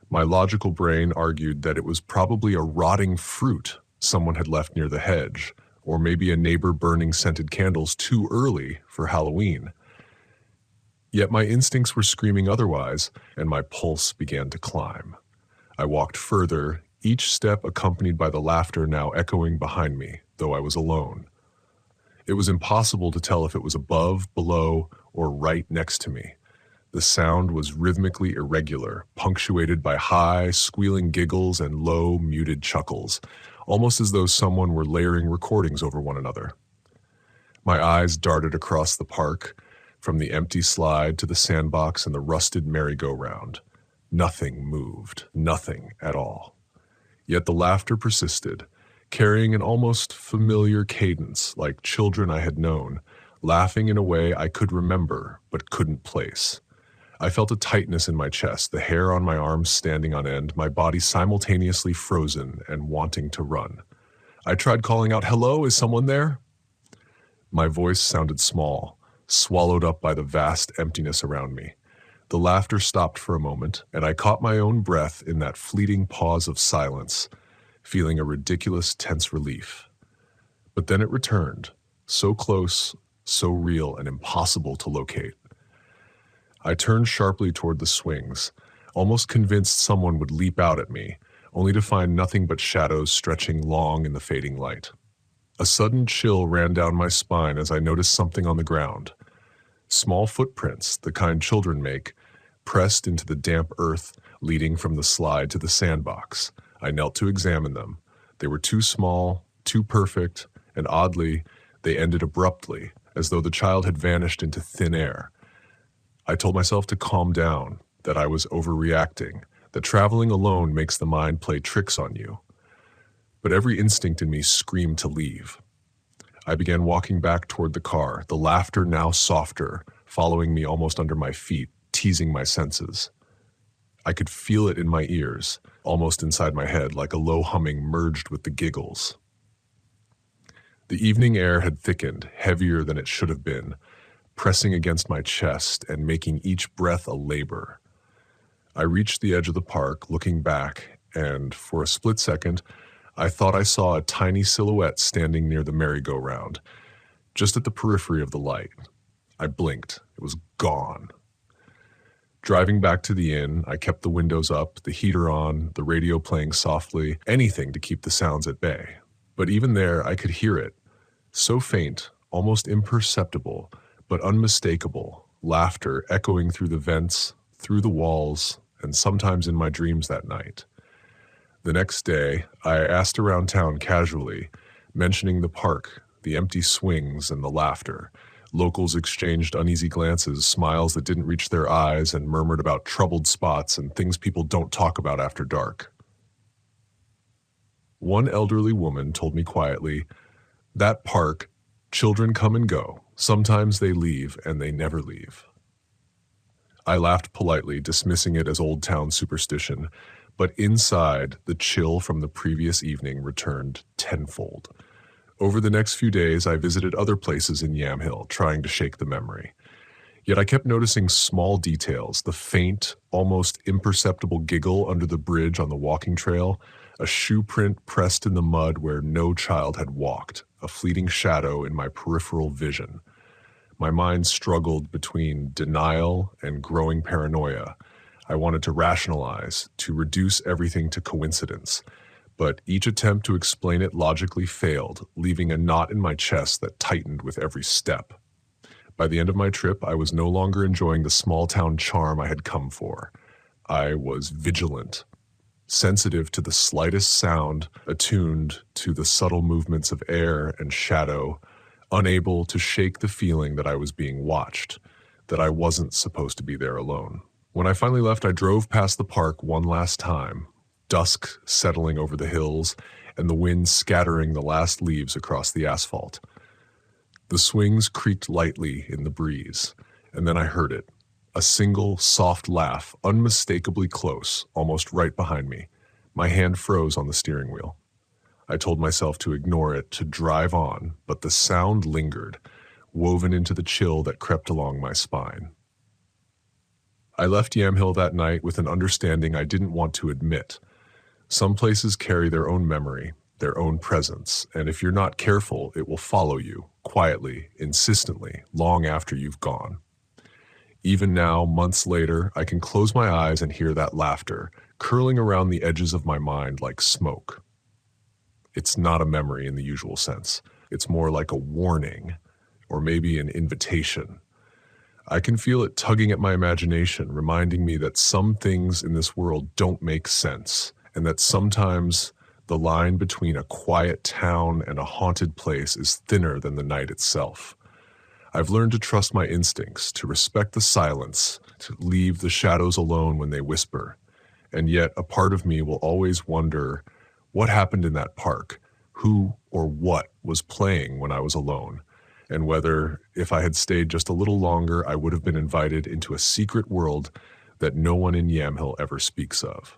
My logical brain argued that it was probably a rotting fruit someone had left near the hedge, or maybe a neighbor burning scented candles too early for Halloween. Yet my instincts were screaming otherwise, and my pulse began to climb. I walked further, each step accompanied by the laughter now echoing behind me, though I was alone. It was impossible to tell if it was above, below, or right next to me. The sound was rhythmically irregular, punctuated by high, squealing giggles and low, muted chuckles, almost as though someone were layering recordings over one another. My eyes darted across the park, from the empty slide to the sandbox and the rusted merry-go-round. Nothing moved, nothing at all. Yet the laughter persisted, carrying an almost familiar cadence like children I had known, laughing in a way I could remember but couldn't place. I felt a tightness in my chest, the hair on my arms standing on end, my body simultaneously frozen and wanting to run. I tried calling out, "Hello, is someone there?" My voice sounded small, swallowed up by the vast emptiness around me. The laughter stopped for a moment, and I caught my own breath in that fleeting pause of silence, feeling a ridiculous, tense relief. But then it returned, so close, so real, and impossible to locate. I turned sharply toward the swings, almost convinced someone would leap out at me, only to find nothing but shadows stretching long in the fading light. A sudden chill ran down my spine as I noticed something on the ground. Small footprints, the kind children make, pressed into the damp earth leading from the slide to the sandbox. I knelt to examine them. They were too small, too perfect, and oddly, they ended abruptly, as though the child had vanished into thin air. I told myself to calm down, that I was overreacting, that traveling alone makes the mind play tricks on you. But every instinct in me screamed to leave. I began walking back toward the car, the laughter now softer, following me almost under my feet, teasing my senses. I could feel it in my ears, almost inside my head, like a low humming merged with the giggles. The evening air had thickened, heavier than it should have been, pressing against my chest and making each breath a labor. I reached the edge of the park, looking back, and for a split second, I thought I saw a tiny silhouette standing near the merry-go-round, just at the periphery of the light. I blinked. It was gone. Driving back to the inn, I kept the windows up, the heater on, the radio playing softly, anything to keep the sounds at bay. But even there, I could hear it. So faint, almost imperceptible, but unmistakable, laughter echoing through the vents, through the walls, and sometimes in my dreams that night. The next day, I asked around town casually, mentioning the park, the empty swings, and the laughter. Locals exchanged uneasy glances, smiles that didn't reach their eyes, and murmured about troubled spots and things people don't talk about after dark. One elderly woman told me quietly, "That park, children come and go. Sometimes they leave, and they never leave." I laughed politely, dismissing it as old town superstition, but inside, the chill from the previous evening returned tenfold. Over the next few days, I visited other places in Yamhill, trying to shake the memory. Yet I kept noticing small details, the faint, almost imperceptible giggle under the bridge on the walking trail, a shoe print pressed in the mud where no child had walked, a fleeting shadow in my peripheral vision. My mind struggled between denial and growing paranoia. I wanted to rationalize, to reduce everything to coincidence, but each attempt to explain it logically failed, leaving a knot in my chest that tightened with every step. By the end of my trip, I was no longer enjoying the small-town charm I had come for. I was vigilant, sensitive to the slightest sound, attuned to the subtle movements of air and shadow, unable to shake the feeling that I was being watched, that I wasn't supposed to be there alone. When I finally left, I drove past the park one last time, dusk settling over the hills and the wind scattering the last leaves across the asphalt. The swings creaked lightly in the breeze, and then I heard it, a single soft laugh, unmistakably close, almost right behind me. My hand froze on the steering wheel. I told myself to ignore it, to drive on, but the sound lingered, woven into the chill that crept along my spine. I left Yamhill that night with an understanding I didn't want to admit. Some places carry their own memory, their own presence, and if you're not careful, it will follow you, quietly, insistently, long after you've gone. Even now, months later, I can close my eyes and hear that laughter, curling around the edges of my mind like smoke. It's not a memory in the usual sense. It's more like a warning, or maybe an invitation. I can feel it tugging at my imagination, reminding me that some things in this world don't make sense, and that sometimes the line between a quiet town and a haunted place is thinner than the night itself. I've learned to trust my instincts, to respect the silence, to leave the shadows alone when they whisper. And yet a part of me will always wonder, what happened in that park? Who or what was playing when I was alone? And whether, if I had stayed just a little longer, I would have been invited into a secret world that no one in Yamhill ever speaks of.